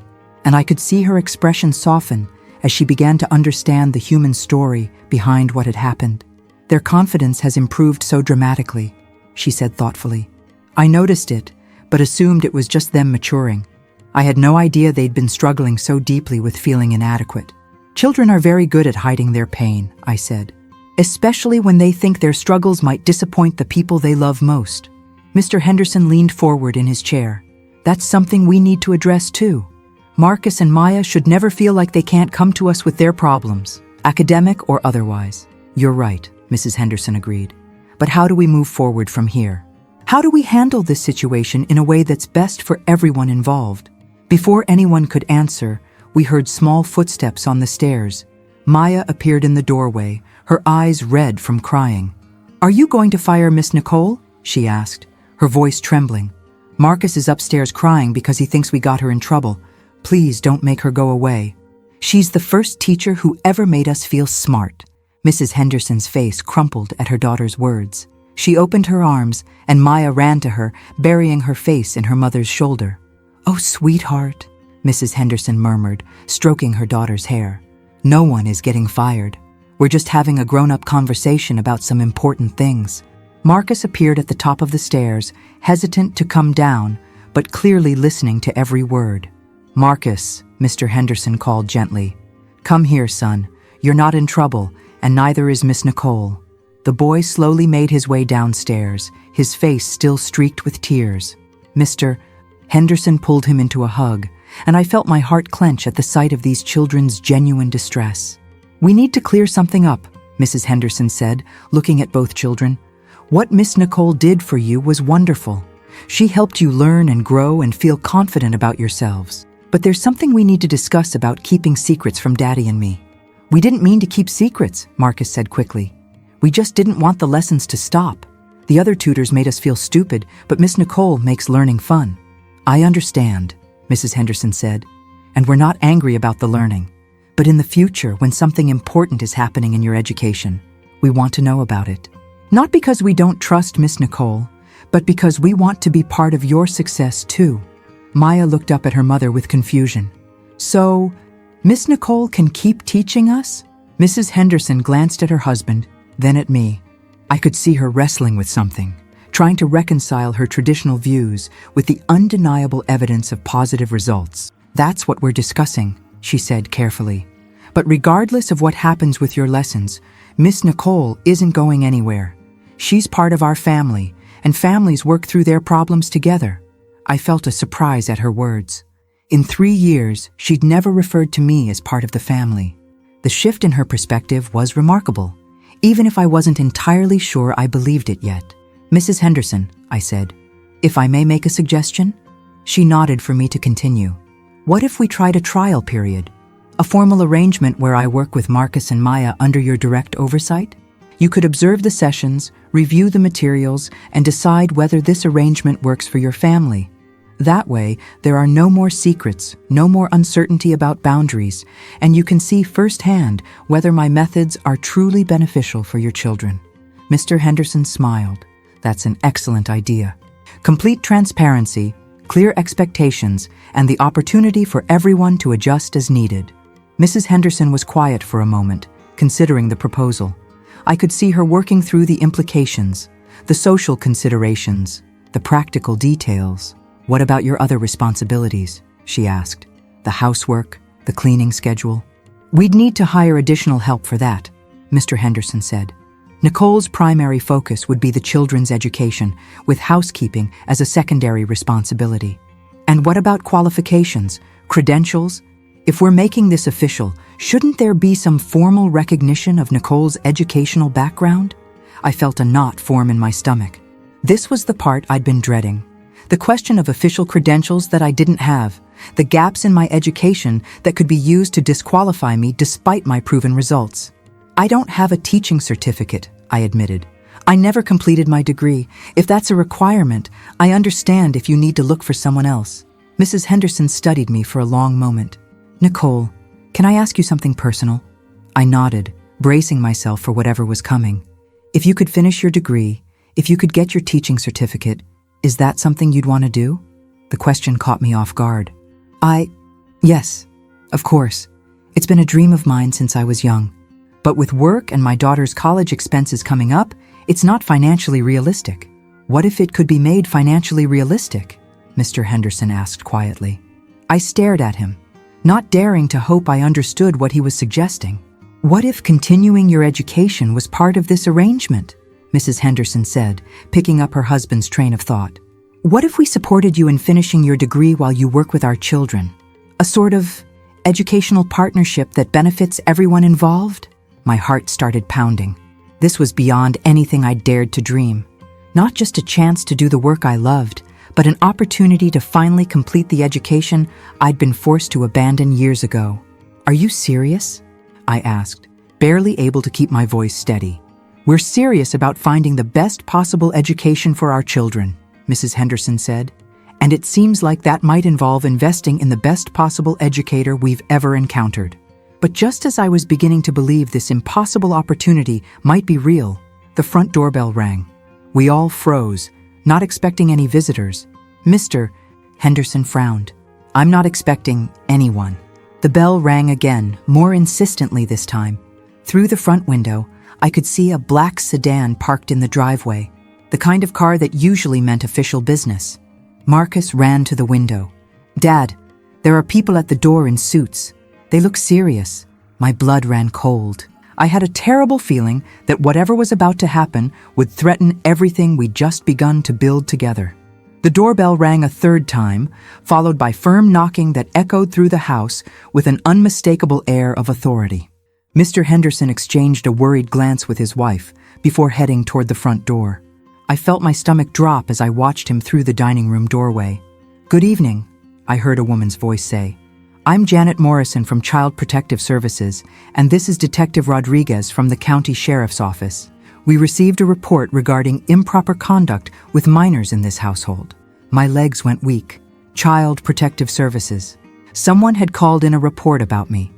and I could see her expression soften as she began to understand the human story behind what had happened. Their confidence has improved so dramatically, she said thoughtfully. I noticed it, but assumed it was just them maturing. I had no idea they'd been struggling so deeply with feeling inadequate. Children are very good at hiding their pain, I said, especially when they think their struggles might disappoint the people they love most. Mr. Henderson leaned forward in his chair. That's something we need to address too. Marcus and Maya should never feel like they can't come to us with their problems, academic or otherwise. You're right, Mrs. Henderson agreed. But how do we move forward from here? How do we handle this situation in a way that's best for everyone involved? Before anyone could answer, we heard small footsteps on the stairs. Maya appeared in the doorway, her eyes red from crying. Are you going to fire Miss Nicole? She asked, her voice trembling. Marcus is upstairs crying because he thinks we got her in trouble. Please don't make her go away. She's the first teacher who ever made us feel smart. Mrs. Henderson's face crumpled at her daughter's words. She opened her arms, and Maya ran to her, burying her face in her mother's shoulder. Oh, sweetheart, Mrs. Henderson murmured, stroking her daughter's hair. No one is getting fired. We're just having a grown-up conversation about some important things. Marcus appeared at the top of the stairs, hesitant to come down, but clearly listening to every word. Marcus, Mr. Henderson called gently. Come here, son. You're not in trouble, and neither is Miss Nicole. The boy slowly made his way downstairs, his face still streaked with tears. Mr. Henderson pulled him into a hug, and I felt my heart clench at the sight of these children's genuine distress. We need to clear something up, Mrs. Henderson said, looking at both children. What Miss Nicole did for you was wonderful. She helped you learn and grow and feel confident about yourselves. But there's something we need to discuss about keeping secrets from Daddy and me. We didn't mean to keep secrets, Marcus said quickly. We just didn't want the lessons to stop. The other tutors made us feel stupid, but Miss Nicole makes learning fun. I understand, Mrs. Henderson said, and we're not angry about the learning. But in the future, when something important is happening in your education, we want to know about it. Not because we don't trust Miss Nicole, but because we want to be part of your success too. Maya looked up at her mother with confusion. So, Miss Nicole can keep teaching us? Mrs. Henderson glanced at her husband, then at me. I could see her wrestling with something, trying to reconcile her traditional views with the undeniable evidence of positive results. That's what we're discussing, she said carefully. But regardless of what happens with your lessons, Miss Nicole isn't going anywhere. She's part of our family, and families work through their problems together. I felt a surprise at her words. In 3 years, she'd never referred to me as part of the family. The shift in her perspective was remarkable, even if I wasn't entirely sure I believed it yet. Mrs. Henderson, I said, if I may make a suggestion? She nodded for me to continue. What if we tried a trial period? A formal arrangement where I work with Marcus and Maya under your direct oversight? You could observe the sessions, review the materials, and decide whether this arrangement works for your family. That way, there are no more secrets, no more uncertainty about boundaries, and you can see firsthand whether my methods are truly beneficial for your children. Mr. Henderson smiled. That's an excellent idea. Complete transparency, clear expectations, and the opportunity for everyone to adjust as needed. Mrs. Henderson was quiet for a moment, considering the proposal. I could see her working through the implications, the social considerations, the practical details. What about your other responsibilities? She asked. The housework, the cleaning schedule. We'd need to hire additional help for that, Mr. Henderson said. Nicole's primary focus would be the children's education, with housekeeping as a secondary responsibility. And what about qualifications, credentials? If we're making this official, shouldn't there be some formal recognition of Nicole's educational background? I felt a knot form in my stomach. This was the part I'd been dreading. The question of official credentials that I didn't have, the gaps in my education that could be used to disqualify me despite my proven results. I don't have a teaching certificate, I admitted. I never completed my degree. If that's a requirement, I understand if you need to look for someone else. Mrs. Henderson studied me for a long moment. Nicole, can I ask you something personal? I nodded, bracing myself for whatever was coming. If you could finish your degree, if you could get your teaching certificate, is that something you'd want to do? The question caught me off guard. Yes, of course. It's been a dream of mine since I was young. But with work and my daughter's college expenses coming up, it's not financially realistic. What if it could be made financially realistic? Mr. Henderson asked quietly. I stared at him, not daring to hope I understood what he was suggesting. What if continuing your education was part of this arrangement? Mrs. Henderson said, picking up her husband's train of thought. What if we supported you in finishing your degree while you work with our children? A sort of educational partnership that benefits everyone involved? My heart started pounding. This was beyond anything I dared to dream. Not just a chance to do the work I loved, but an opportunity to finally complete the education I'd been forced to abandon years ago. Are you serious? I asked, barely able to keep my voice steady. We're serious about finding the best possible education for our children, Mrs. Henderson said, and it seems like that might involve investing in the best possible educator we've ever encountered. But just as I was beginning to believe this impossible opportunity might be real, the front doorbell rang. We all froze, not expecting any visitors. Mr. Henderson frowned. I'm not expecting anyone. The bell rang again, more insistently this time. Through the front window, I could see a black sedan parked in the driveway, the kind of car that usually meant official business. Marcus ran to the window. Dad, there are people at the door in suits. They look serious. My blood ran cold. I had a terrible feeling that whatever was about to happen would threaten everything we'd just begun to build together. The doorbell rang a third time, followed by firm knocking that echoed through the house with an unmistakable air of authority. Mr. Henderson exchanged a worried glance with his wife before heading toward the front door. I felt my stomach drop as I watched him through the dining room doorway. Good evening, I heard a woman's voice say. I'm Janet Morrison from Child Protective Services, and this is Detective Rodriguez from the County Sheriff's Office. We received a report regarding improper conduct with minors in this household. My legs went weak. Child Protective Services. Someone had called in a report about me.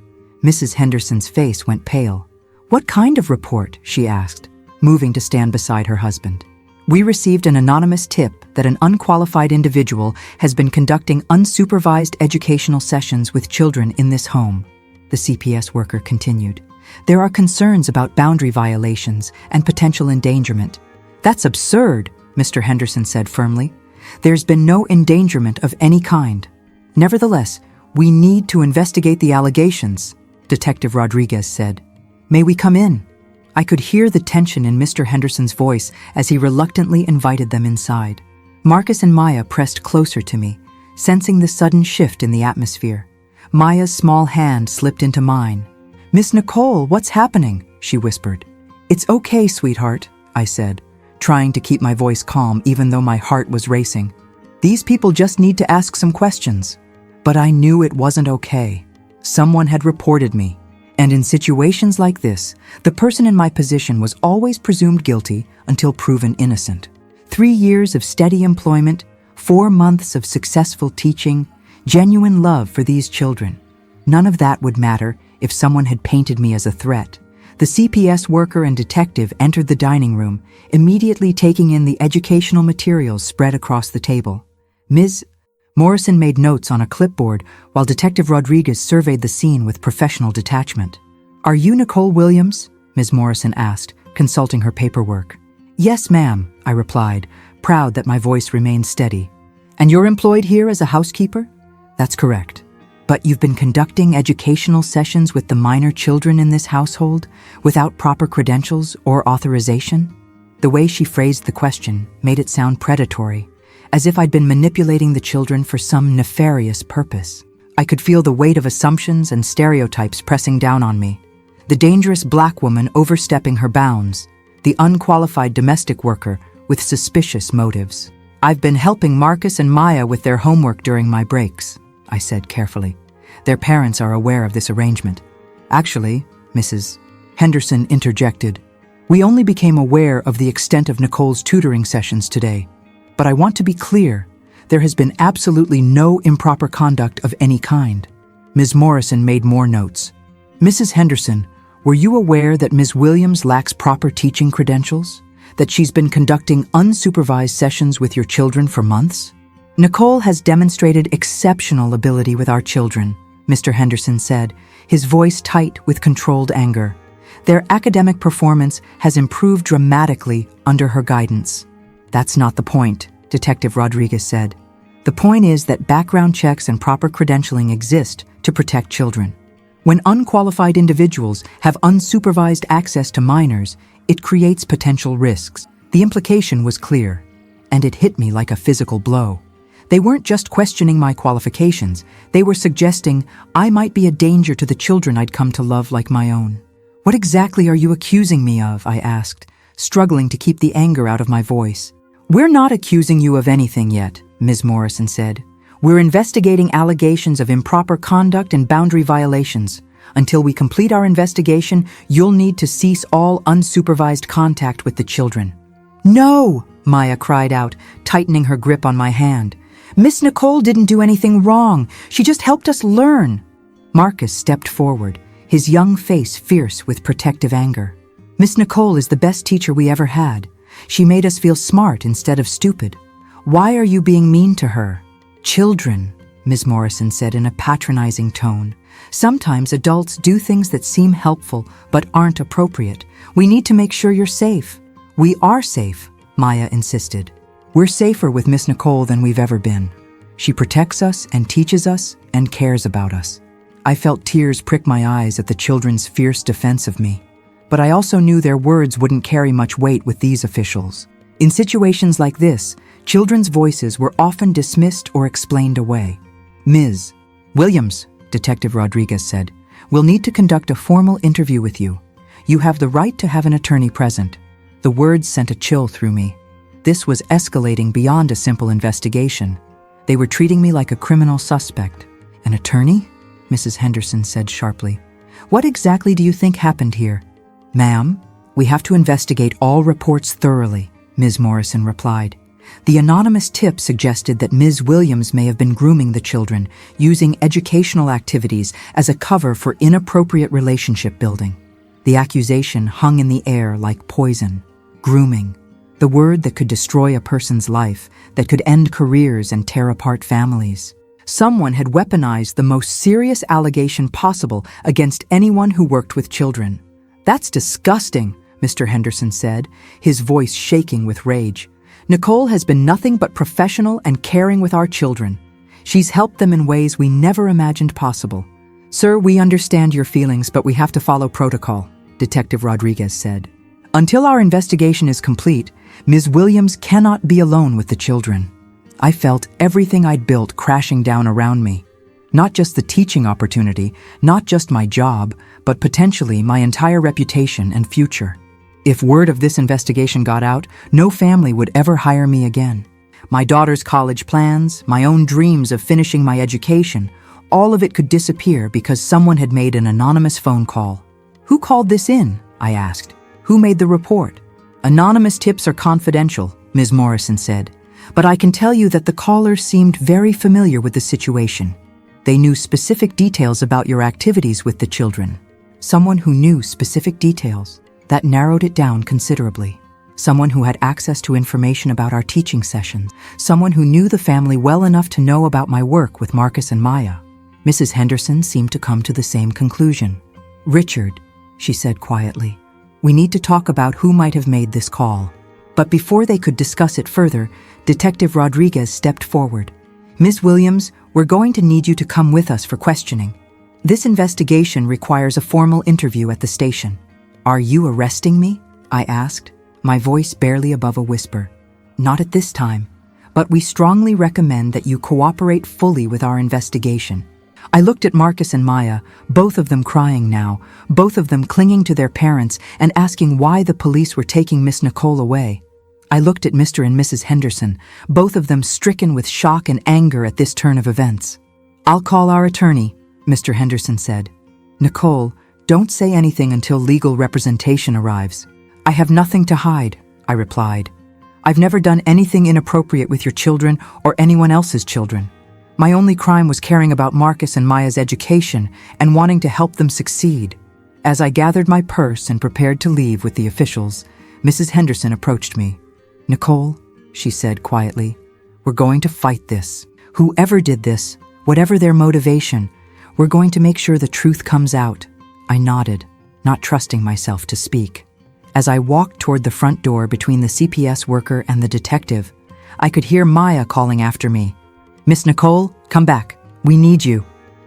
Mrs. Henderson's face went pale. What kind of report? She asked, moving to stand beside her husband. We received an anonymous tip that an unqualified individual has been conducting unsupervised educational sessions with children in this home, the CPS worker continued. There are concerns about boundary violations and potential endangerment. That's absurd, Mr. Henderson said firmly. There's been no endangerment of any kind. Nevertheless, we need to investigate the allegations, Detective Rodriguez said. May we come in? I could hear the tension in Mr. Henderson's voice as he reluctantly invited them inside. Marcus and Maya pressed closer to me, sensing the sudden shift in the atmosphere. Maya's small hand slipped into mine. Miss Nicole, what's happening? She whispered. It's okay, sweetheart, I said, trying to keep my voice calm even though my heart was racing. These people just need to ask some questions. But I knew it wasn't okay. Someone had reported me. And in situations like this, the person in my position was always presumed guilty until proven innocent. 3 years of steady employment, 4 months of successful teaching, genuine love for these children. None of that would matter if someone had painted me as a threat. The CPS worker and detective entered the dining room, immediately taking in the educational materials spread across the table. Ms. Morrison made notes on a clipboard while Detective Rodriguez surveyed the scene with professional detachment. Are you Nicole Williams? Ms. Morrison asked, consulting her paperwork. Yes, ma'am, I replied, proud that my voice remained steady. And you're employed here as a housekeeper? That's correct. But you've been conducting educational sessions with the minor children in this household without proper credentials or authorization? The way she phrased the question made it sound predatory, as if I'd been manipulating the children for some nefarious purpose. I could feel the weight of assumptions and stereotypes pressing down on me. The dangerous black woman overstepping her bounds, the unqualified domestic worker with suspicious motives. I've been helping Marcus and Maya with their homework during my breaks, I said carefully. Their parents are aware of this arrangement. Actually, Mrs. Henderson interjected, we only became aware of the extent of Nicole's tutoring sessions today. But I want to be clear, there has been absolutely no improper conduct of any kind. Ms. Morrison made more notes. Mrs. Henderson, Were you aware that Ms. Williams lacks proper teaching credentials? That she's been conducting unsupervised sessions with your children for months? Nicole has demonstrated exceptional ability with our children, Mr. Henderson said, his voice tight with controlled anger. Their academic performance has improved dramatically under her guidance. That's not the point, Detective Rodriguez said. The point is that background checks and proper credentialing exist to protect children. When unqualified individuals have unsupervised access to minors, it creates potential risks. The implication was clear, and it hit me like a physical blow. They weren't just questioning my qualifications, they were suggesting I might be a danger to the children I'd come to love like my own. What exactly are you accusing me of? I asked, struggling to keep the anger out of my voice. We're not accusing you of anything yet, Ms. Morrison said. We're investigating allegations of improper conduct and boundary violations. Until we complete our investigation, you'll need to cease all unsupervised contact with the children. No, Maya cried out, tightening her grip on my hand. Miss Nicole didn't do anything wrong. She just helped us learn. Marcus stepped forward, his young face fierce with protective anger. Miss Nicole is the best teacher we ever had. She made us feel smart instead of stupid. Why are you being mean to her? Children, Ms. Morrison said in a patronizing tone. Sometimes adults do things that seem helpful but aren't appropriate. We need to make sure you're safe. We are safe, Maya insisted. We're safer with Miss Nicole than we've ever been. She protects us and teaches us and cares about us. I felt tears prick my eyes at the children's fierce defense of me. But I also knew their words wouldn't carry much weight with these officials. In situations like this, children's voices were often dismissed or explained away. Ms. Williams, Detective Rodriguez said, we'll need to conduct a formal interview with you. You have the right to have an attorney present. The words sent a chill through me. This was escalating beyond a simple investigation. They were treating me like a criminal suspect. An attorney? Mrs. Henderson said sharply. What exactly do you think happened here? Ma'am, we have to investigate all reports thoroughly, Ms. Morrison replied. The anonymous tip suggested that Ms. Williams may have been grooming the children, using educational activities as a cover for inappropriate relationship building. The accusation hung in the air like poison. Grooming. The word that could destroy a person's life, that could end careers and tear apart families. Someone had weaponized the most serious allegation possible against anyone who worked with children. That's disgusting, Mr. Henderson said, his voice shaking with rage. Nicole has been nothing but professional and caring with our children. She's helped them in ways we never imagined possible. Sir, we understand your feelings, but we have to follow protocol, Detective Rodriguez said. Until our investigation is complete, Ms. Williams cannot be alone with the children. I felt everything I'd built crashing down around me. Not just the teaching opportunity, not just my job, but potentially my entire reputation and future. If word of this investigation got out, no family would ever hire me again. My daughter's college plans, my own dreams of finishing my education, all of it could disappear because someone had made an anonymous phone call. Who called this in? I asked. Who made the report? Anonymous tips are confidential, Ms. Morrison said, but I can tell you that the caller seemed very familiar with the situation. They knew specific details about your activities with the children. Someone who knew specific details. That narrowed it down considerably. Someone who had access to information about our teaching sessions. Someone who knew the family well enough to know about my work with Marcus and Maya. Mrs. Henderson seemed to come to the same conclusion. Richard, she said quietly, we need to talk about who might have made this call. But before they could discuss it further, Detective Rodriguez stepped forward. Ms. Williams, we're going to need you to come with us for questioning. This investigation requires a formal interview at the station. Are you arresting me? I asked, my voice barely above a whisper. Not at this time, but we strongly recommend that you cooperate fully with our investigation. I looked at Marcus and Maya, both of them crying now, both of them clinging to their parents and asking why the police were taking Miss Nicole away. I looked at Mr. and Mrs. Henderson, both of them stricken with shock and anger at this turn of events. I'll call our attorney, Mr. Henderson said. Nicole, don't say anything until legal representation arrives. I have nothing to hide, I replied. I've never done anything inappropriate with your children or anyone else's children. My only crime was caring about Marcus and Maya's education and wanting to help them succeed. As I gathered my purse and prepared to leave with the officials, Mrs. Henderson approached me. "Nicole," she said quietly, "we're going to fight this. Whoever did this, whatever their motivation, we're going to make sure the truth comes out." I nodded, not trusting myself to speak. As I walked toward the front door between the CPS worker and the detective, I could hear Maya calling after me. "Miss Nicole, come back. We need you."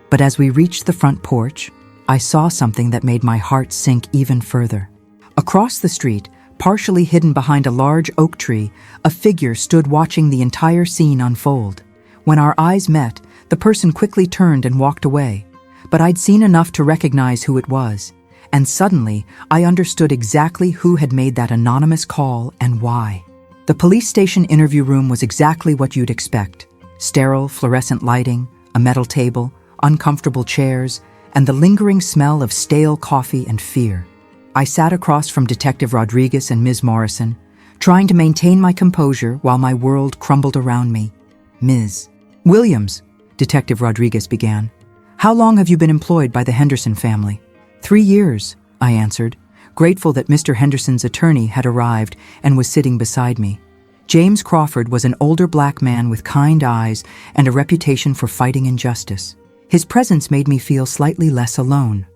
But as we reached the front porch, I saw something that made my heart sink even further. Across the street, partially hidden behind a large oak tree, a figure stood watching the entire scene unfold. When our eyes met, the person quickly turned and walked away. But I'd seen enough to recognize who it was, and suddenly I understood exactly who had made that anonymous call and why. The police station interview room was exactly what you'd expect. Sterile, fluorescent lighting, a metal table, uncomfortable chairs, and the lingering smell of stale coffee and fear. I sat across from Detective Rodriguez and Ms. Morrison, trying to maintain my composure while my world crumbled around me. "Ms. Williams," Detective Rodriguez began, "how long have you been employed by the Henderson family?" 3 years, I answered, grateful that Mr. Henderson's attorney had arrived and was sitting beside me. James Crawford was an older black man with kind eyes and a reputation for fighting injustice. His presence made me feel slightly less alone.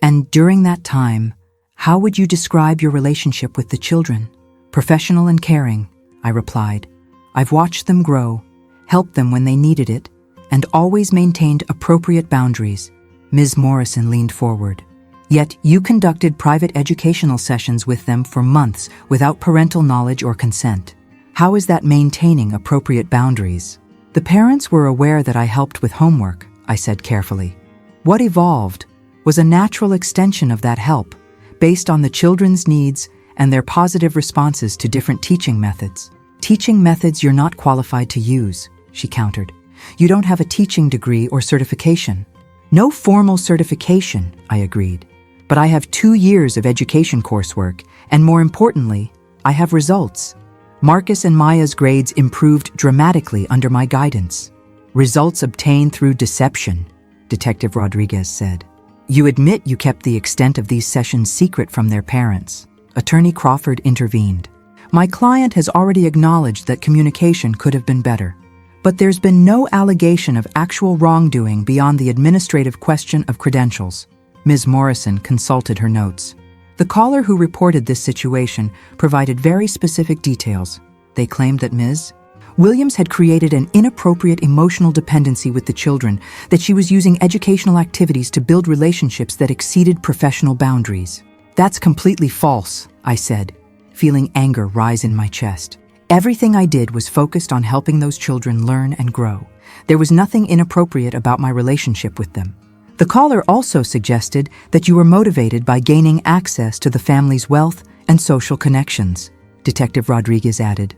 "And during that time, how would you describe your relationship with the children?" "Professional and caring," I replied. "I've watched them grow, helped them when they needed it, and always maintained appropriate boundaries." Ms. Morrison leaned forward. "Yet you conducted private educational sessions with them for months without parental knowledge or consent. How is that maintaining appropriate boundaries?" "The parents were aware that I helped with homework," I said carefully. "What evolved was a natural extension of that help, based on the children's needs and their positive responses to different teaching methods." "Teaching methods you're not qualified to use," she countered. "You don't have a teaching degree or certification." "No formal certification," I agreed. "But I have 2 years of education coursework, and more importantly, I have results. Marcus and Maya's grades improved dramatically under my guidance." "Results obtained through deception," Detective Rodriguez said. "You admit you kept the extent of these sessions secret from their parents." Attorney Crawford intervened. "My client has already acknowledged that communication could have been better. But there's been no allegation of actual wrongdoing beyond the administrative question of credentials." Ms. Morrison consulted her notes. "The caller who reported this situation provided very specific details. They claimed that Ms. Williams had created an inappropriate emotional dependency with the children, that she was using educational activities to build relationships that exceeded professional boundaries." "That's completely false," I said, feeling anger rise in my chest. "Everything I did was focused on helping those children learn and grow. There was nothing inappropriate about my relationship with them." The caller also suggested that you were motivated by gaining access to the family's wealth and social connections, Detective Rodriguez added.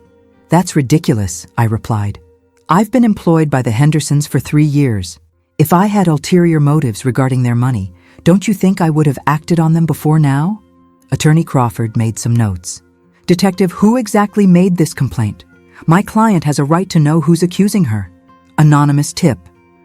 "That's ridiculous," I replied. "I've been employed by the Hendersons for 3 years. If I had ulterior motives regarding their money, don't you think I would have acted on them before now?" Attorney Crawford made some notes. "Detective, who exactly made this complaint? My client has a right to know who's accusing her." "Anonymous tip,"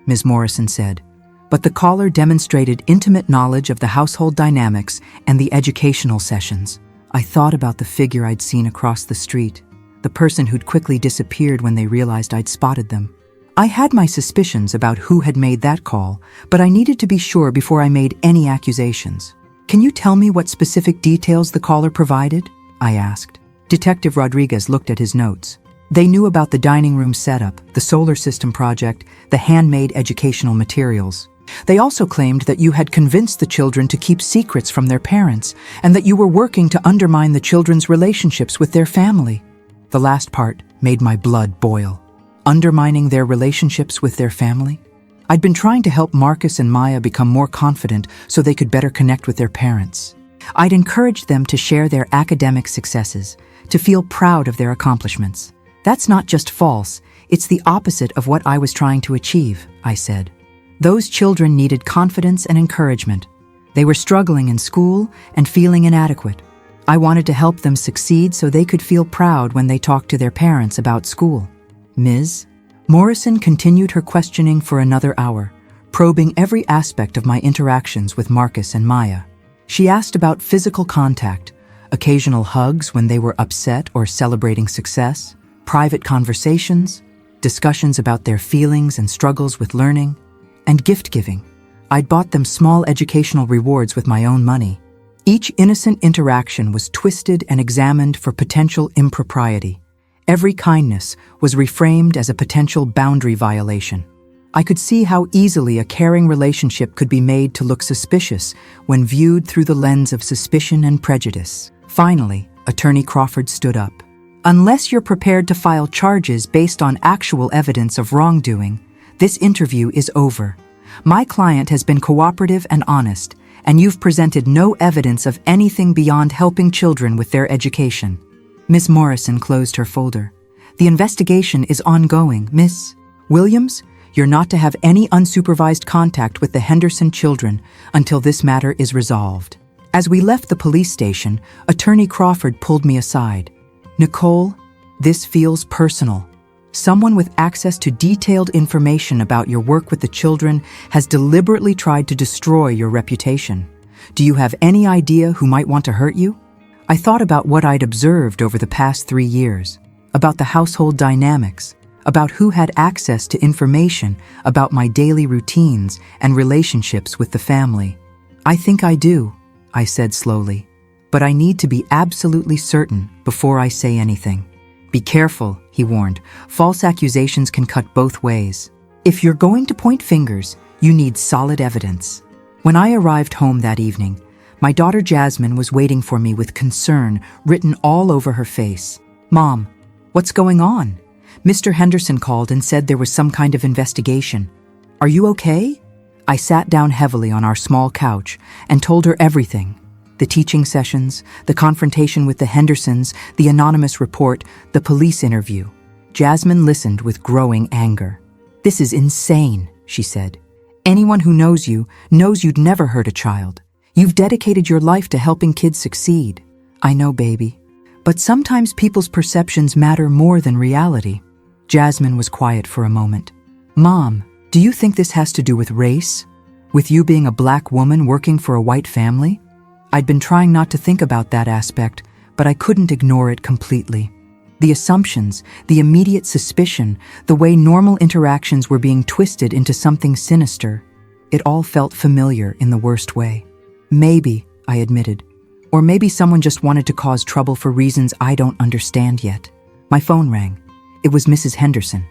Ms. Morrison said. But the caller demonstrated intimate knowledge of the household dynamics and the educational sessions. I thought about the figure I'd seen across the street, the person who'd quickly disappeared when they realized I'd spotted them. I had my suspicions about who had made that call, but I needed to be sure before I made any accusations. "Can you tell me what specific details the caller provided?" I asked. Detective Rodriguez looked at his notes. They knew about the dining room setup, the solar system project, the handmade educational materials. They also claimed that you had convinced the children to keep secrets from their parents, and that you were working to undermine the children's relationships with their family. The last part made my blood boil. Undermining their relationships with their family? I'd been trying to help Marcus and Maya become more confident so they could better connect with their parents. I'd encouraged them to share their academic successes, to feel proud of their accomplishments. That's not just false, it's the opposite of what I was trying to achieve, I said. Those children needed confidence and encouragement. They were struggling in school and feeling inadequate. I wanted to help them succeed so they could feel proud when they talked to their parents about school. Ms. Morrison continued her questioning for another hour, probing every aspect of my interactions with Marcus and Maya. She asked about physical contact, occasional hugs when they were upset or celebrating success, private conversations, discussions about their feelings and struggles with learning, and gift-giving. I'd bought them small educational rewards with my own money. Each innocent interaction was twisted and examined for potential impropriety. Every kindness was reframed as a potential boundary violation. I could see how easily a caring relationship could be made to look suspicious when viewed through the lens of suspicion and prejudice. Finally, Attorney Crawford stood up. Unless you're prepared to file charges based on actual evidence of wrongdoing, this interview is over. My client has been cooperative and honest, and you've presented no evidence of anything beyond helping children with their education. Ms. Morrison closed her folder. The investigation is ongoing, Miss Williams. You're not to have any unsupervised contact with the Henderson children until this matter is resolved. As we left the police station, Attorney Crawford pulled me aside. Nicole, this feels personal. Someone with access to detailed information about your work with the children has deliberately tried to destroy your reputation. Do you have any idea who might want to hurt you? I thought about what I'd observed over the past 3 years, about the household dynamics, about who had access to information about my daily routines and relationships with the family. I think I do, I said slowly, but I need to be absolutely certain before I say anything. Be careful, he warned. False accusations can cut both ways. If you're going to point fingers, you need solid evidence. When I arrived home that evening, my daughter Jasmine was waiting for me with concern written all over her face. Mom, what's going on? Mr. Henderson called and said there was some kind of investigation. Are you okay? I sat down heavily on our small couch and told her everything. The teaching sessions, the confrontation with the Hendersons, the anonymous report, the police interview. Jasmine listened with growing anger. This is insane, she said. Anyone who knows you knows you'd never hurt a child. You've dedicated your life to helping kids succeed. I know, baby. But sometimes people's perceptions matter more than reality. Jasmine was quiet for a moment. Mom, do you think this has to do with race? With you being a black woman working for a white family? I'd been trying not to think about that aspect, but I couldn't ignore it completely. The assumptions, the immediate suspicion, the way normal interactions were being twisted into something sinister, it all felt familiar in the worst way. Maybe, I admitted. Or maybe someone just wanted to cause trouble for reasons I don't understand yet. My phone rang. It was Mrs. Henderson.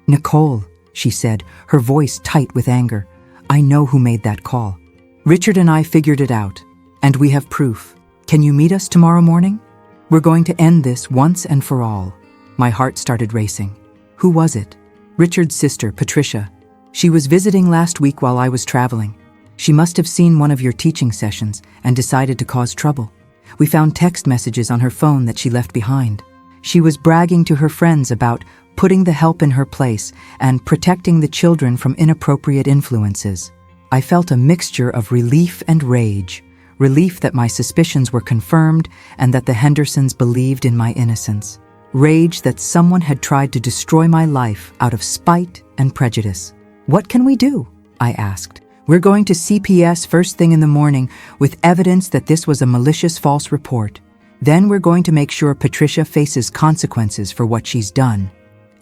Nicole, she said, her voice tight with anger. I know who made that call. Richard and I figured it out, and we have proof. Can you meet us tomorrow morning? We're going to end this once and for all. My heart started racing. Who was it? Richard's sister, Patricia. She was visiting last week while I was traveling. She must have seen one of your teaching sessions and decided to cause trouble. We found text messages on her phone that she left behind. She was bragging to her friends about putting the help in her place and protecting the children from inappropriate influences. I felt a mixture of relief and rage. Relief that my suspicions were confirmed and that the Hendersons believed in my innocence. Rage that someone had tried to destroy my life out of spite and prejudice. What can we do? I asked. We're going to CPS first thing in the morning with evidence that this was a malicious false report. Then we're going to make sure Patricia faces consequences for what she's done.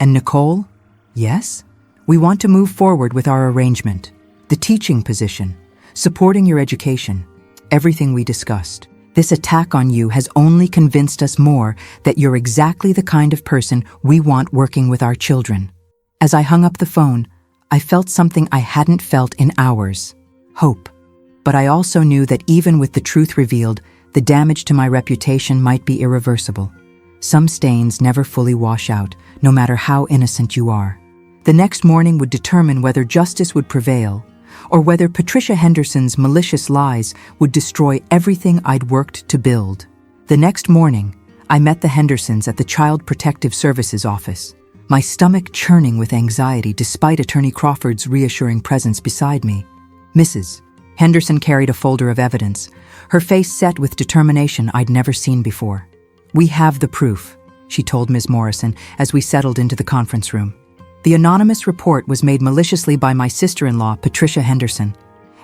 And Nicole? Yes? We want to move forward with our arrangement. The teaching position. Supporting your education. Everything we discussed. This attack on you has only convinced us more that you're exactly the kind of person we want working with our children. As I hung up the phone, I felt something I hadn't felt in hours. Hope. But I also knew that even with the truth revealed, the damage to my reputation might be irreversible. Some stains never fully wash out, no matter how innocent you are. The next morning would determine whether justice would prevail, or whether Patricia Henderson's malicious lies would destroy everything I'd worked to build. The next morning, I met the Hendersons at the Child Protective Services office, my stomach churning with anxiety despite Attorney Crawford's reassuring presence beside me. Mrs. Henderson carried a folder of evidence, her face set with determination I'd never seen before. We have the proof, she told Ms. Morrison as we settled into the conference room. The anonymous report was made maliciously by my sister-in-law, Patricia Henderson,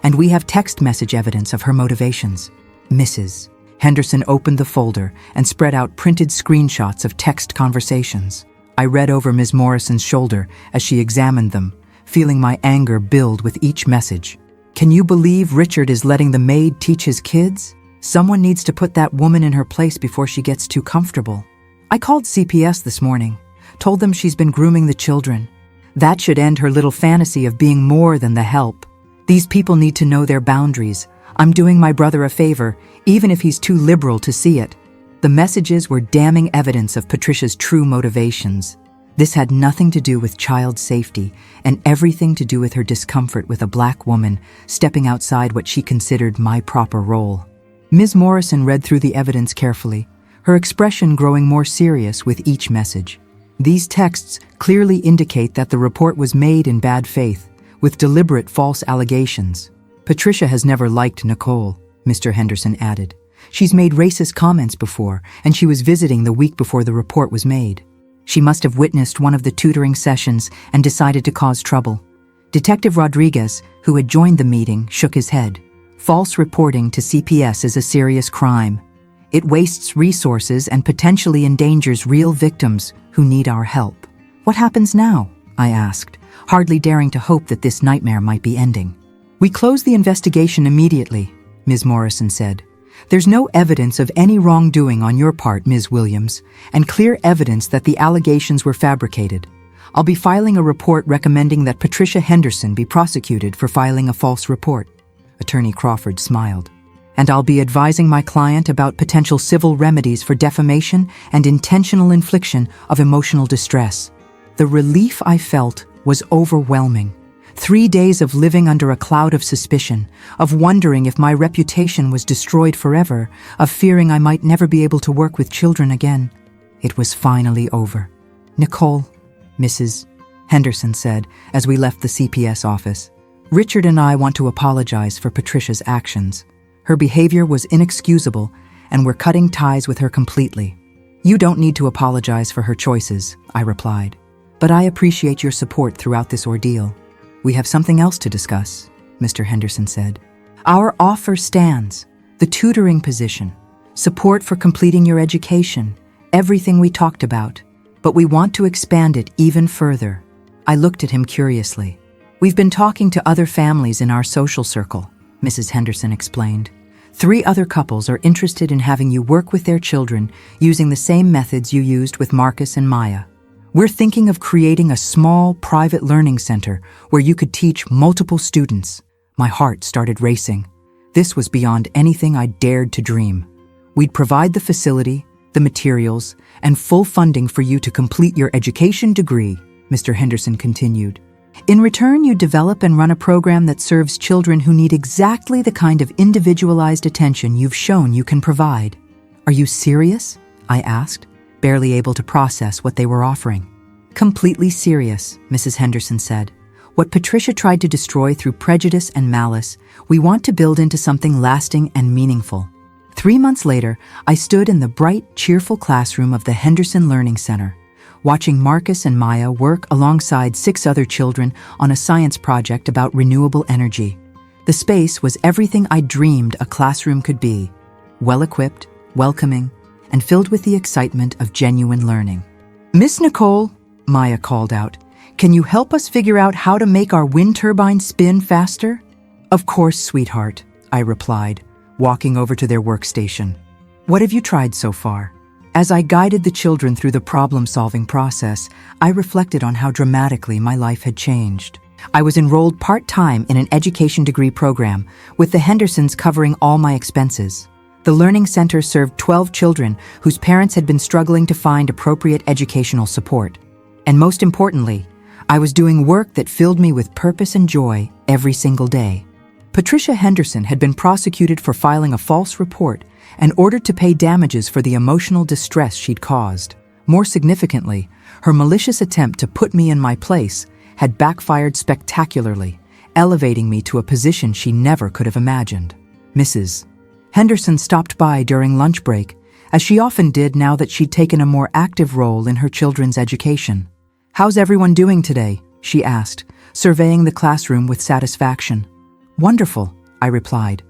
and we have text message evidence of her motivations. Mrs. Henderson opened the folder and spread out printed screenshots of text conversations. I read over Ms. Morrison's shoulder as she examined them, feeling my anger build with each message. Can you believe Richard is letting the maid teach his kids? Someone needs to put that woman in her place before she gets too comfortable. I called CPS this morning, told them she's been grooming the children. That should end her little fantasy of being more than the help. These people need to know their boundaries. I'm doing my brother a favor, even if he's too liberal to see it. The messages were damning evidence of Patricia's true motivations. This had nothing to do with child safety and everything to do with her discomfort with a black woman stepping outside what she considered my proper role. Ms. Morrison read through the evidence carefully, her expression growing more serious with each message. These texts clearly indicate that the report was made in bad faith, with deliberate false allegations. Patricia has never liked Nicole, Mr. Henderson added. She's made racist comments before, and she was visiting the week before the report was made. She must have witnessed one of the tutoring sessions and decided to cause trouble. Detective Rodriguez, who had joined the meeting, shook his head. False reporting to CPS is a serious crime. It wastes resources and potentially endangers real victims who need our help. What happens now? I asked, hardly daring to hope that this nightmare might be ending. We closed the investigation immediately, Ms. Morrison said. There's no evidence of any wrongdoing on your part, Ms. Williams, and clear evidence that the allegations were fabricated. I'll be filing a report recommending that Patricia Henderson be prosecuted for filing a false report. Attorney Crawford smiled. And I'll be advising my client about potential civil remedies for defamation and intentional infliction of emotional distress. The relief I felt was overwhelming. 3 days of living under a cloud of suspicion, of wondering if my reputation was destroyed forever, of fearing I might never be able to work with children again. It was finally over. Nicole, Mrs. Henderson said as we left the CPS office. Richard and I want to apologize for Patricia's actions. Her behavior was inexcusable, and we're cutting ties with her completely. You don't need to apologize for her choices, I replied. But I appreciate your support throughout this ordeal. We have something else to discuss, Mr. Henderson said. Our offer stands. The tutoring position, support for completing your education, everything we talked about. But we want to expand it even further. I looked at him curiously. We've been talking to other families in our social circle, Mrs. Henderson explained. 3 other couples are interested in having you work with their children using the same methods you used with Marcus and Maya. We're thinking of creating a small, private learning center where you could teach multiple students. My heart started racing. This was beyond anything I dared to dream. We'd provide the facility, the materials, and full funding for you to complete your education degree, Mr. Henderson continued. In return, you develop and run a program that serves children who need exactly the kind of individualized attention you've shown you can provide. Are you serious? I asked, barely able to process what they were offering. Completely serious, Mrs. Henderson said. What Patricia tried to destroy through prejudice and malice, we want to build into something lasting and meaningful. 3 months later, I stood in the bright, cheerful classroom of the Henderson Learning Center, watching Marcus and Maya work alongside 6 other children on a science project about renewable energy. The space was everything I dreamed a classroom could be, well-equipped, welcoming, and filled with the excitement of genuine learning. Miss Nicole, Maya called out, can you help us figure out how to make our wind turbine spin faster? Of course, sweetheart, I replied, walking over to their workstation. What have you tried so far? As I guided the children through the problem-solving process, I reflected on how dramatically my life had changed. I was enrolled part-time in an education degree program, with the Hendersons covering all my expenses. The Learning Center served 12 children whose parents had been struggling to find appropriate educational support. And most importantly, I was doing work that filled me with purpose and joy every single day. Patricia Henderson had been prosecuted for filing a false report and ordered to pay damages for the emotional distress she'd caused. More significantly, her malicious attempt to put me in my place had backfired spectacularly, elevating me to a position she never could have imagined. Mrs. Henderson stopped by during lunch break, as she often did now that she'd taken a more active role in her children's education. How's everyone doing today? She asked, surveying the classroom with satisfaction. Wonderful, I replied.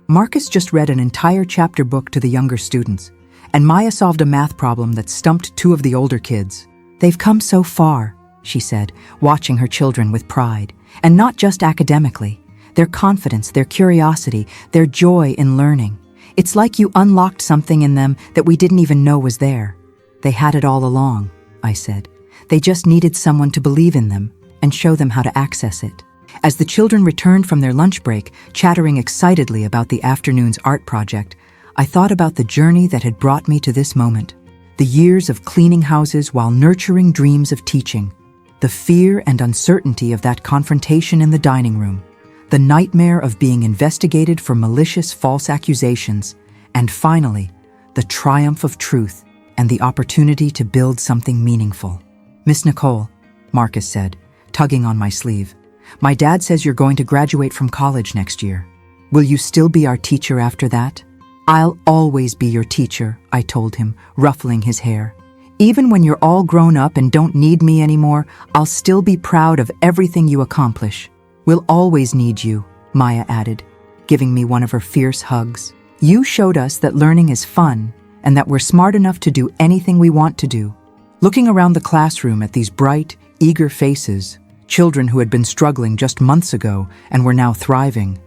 Marcus just read an entire chapter book to the younger students, and Maya solved a math problem that stumped two of the older kids. They've come so far, she said, watching her children with pride. And not just academically. Their confidence, their curiosity, their joy in learning. It's like you unlocked something in them that we didn't even know was there. They had it all along, I said. They just needed someone to believe in them and show them how to access it. As the children returned from their lunch break, chattering excitedly about the afternoon's art project, I thought about the journey that had brought me to this moment. The years of cleaning houses while nurturing dreams of teaching. The fear and uncertainty of that confrontation in the dining room. The nightmare of being investigated for malicious false accusations. And finally, the triumph of truth and the opportunity to build something meaningful. "Miss Nicole," Marcus said, tugging on my sleeve, "my dad says you're going to graduate from college next year. Will you still be our teacher after that?" "I'll always be your teacher," I told him, ruffling his hair. "Even when you're all grown up and don't need me anymore, I'll still be proud of everything you accomplish." "We'll always need you," Maya added, giving me one of her fierce hugs. "You showed us that learning is fun and that we're smart enough to do anything we want to do." Looking around the classroom at these bright, eager faces, children who had been struggling just months ago and were now thriving,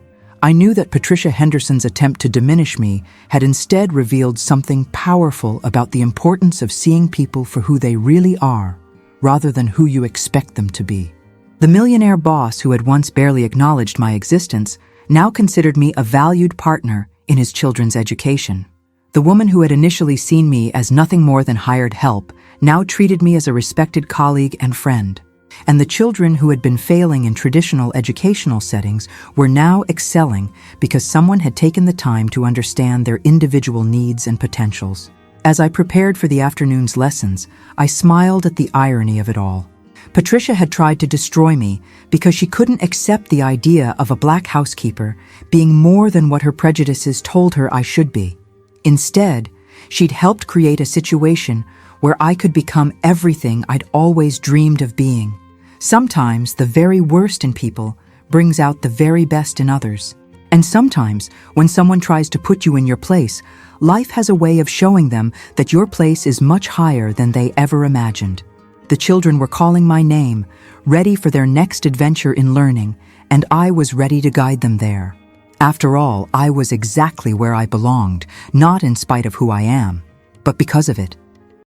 I knew that Patricia Henderson's attempt to diminish me had instead revealed something powerful about the importance of seeing people for who they really are, rather than who you expect them to be. The millionaire boss who had once barely acknowledged my existence now considered me a valued partner in his children's education. The woman who had initially seen me as nothing more than hired help now treated me as a respected colleague and friend. And the children who had been failing in traditional educational settings were now excelling because someone had taken the time to understand their individual needs and potentials. As I prepared for the afternoon's lessons, I smiled at the irony of it all. Patricia had tried to destroy me because she couldn't accept the idea of a black housekeeper being more than what her prejudices told her I should be. Instead, she'd helped create a situation where I could become everything I'd always dreamed of being. Sometimes the very worst in people brings out the very best in others. And sometimes, when someone tries to put you in your place, life has a way of showing them that your place is much higher than they ever imagined. The children were calling my name, ready for their next adventure in learning, and I was ready to guide them there. After all, I was exactly where I belonged, not in spite of who I am, but because of it.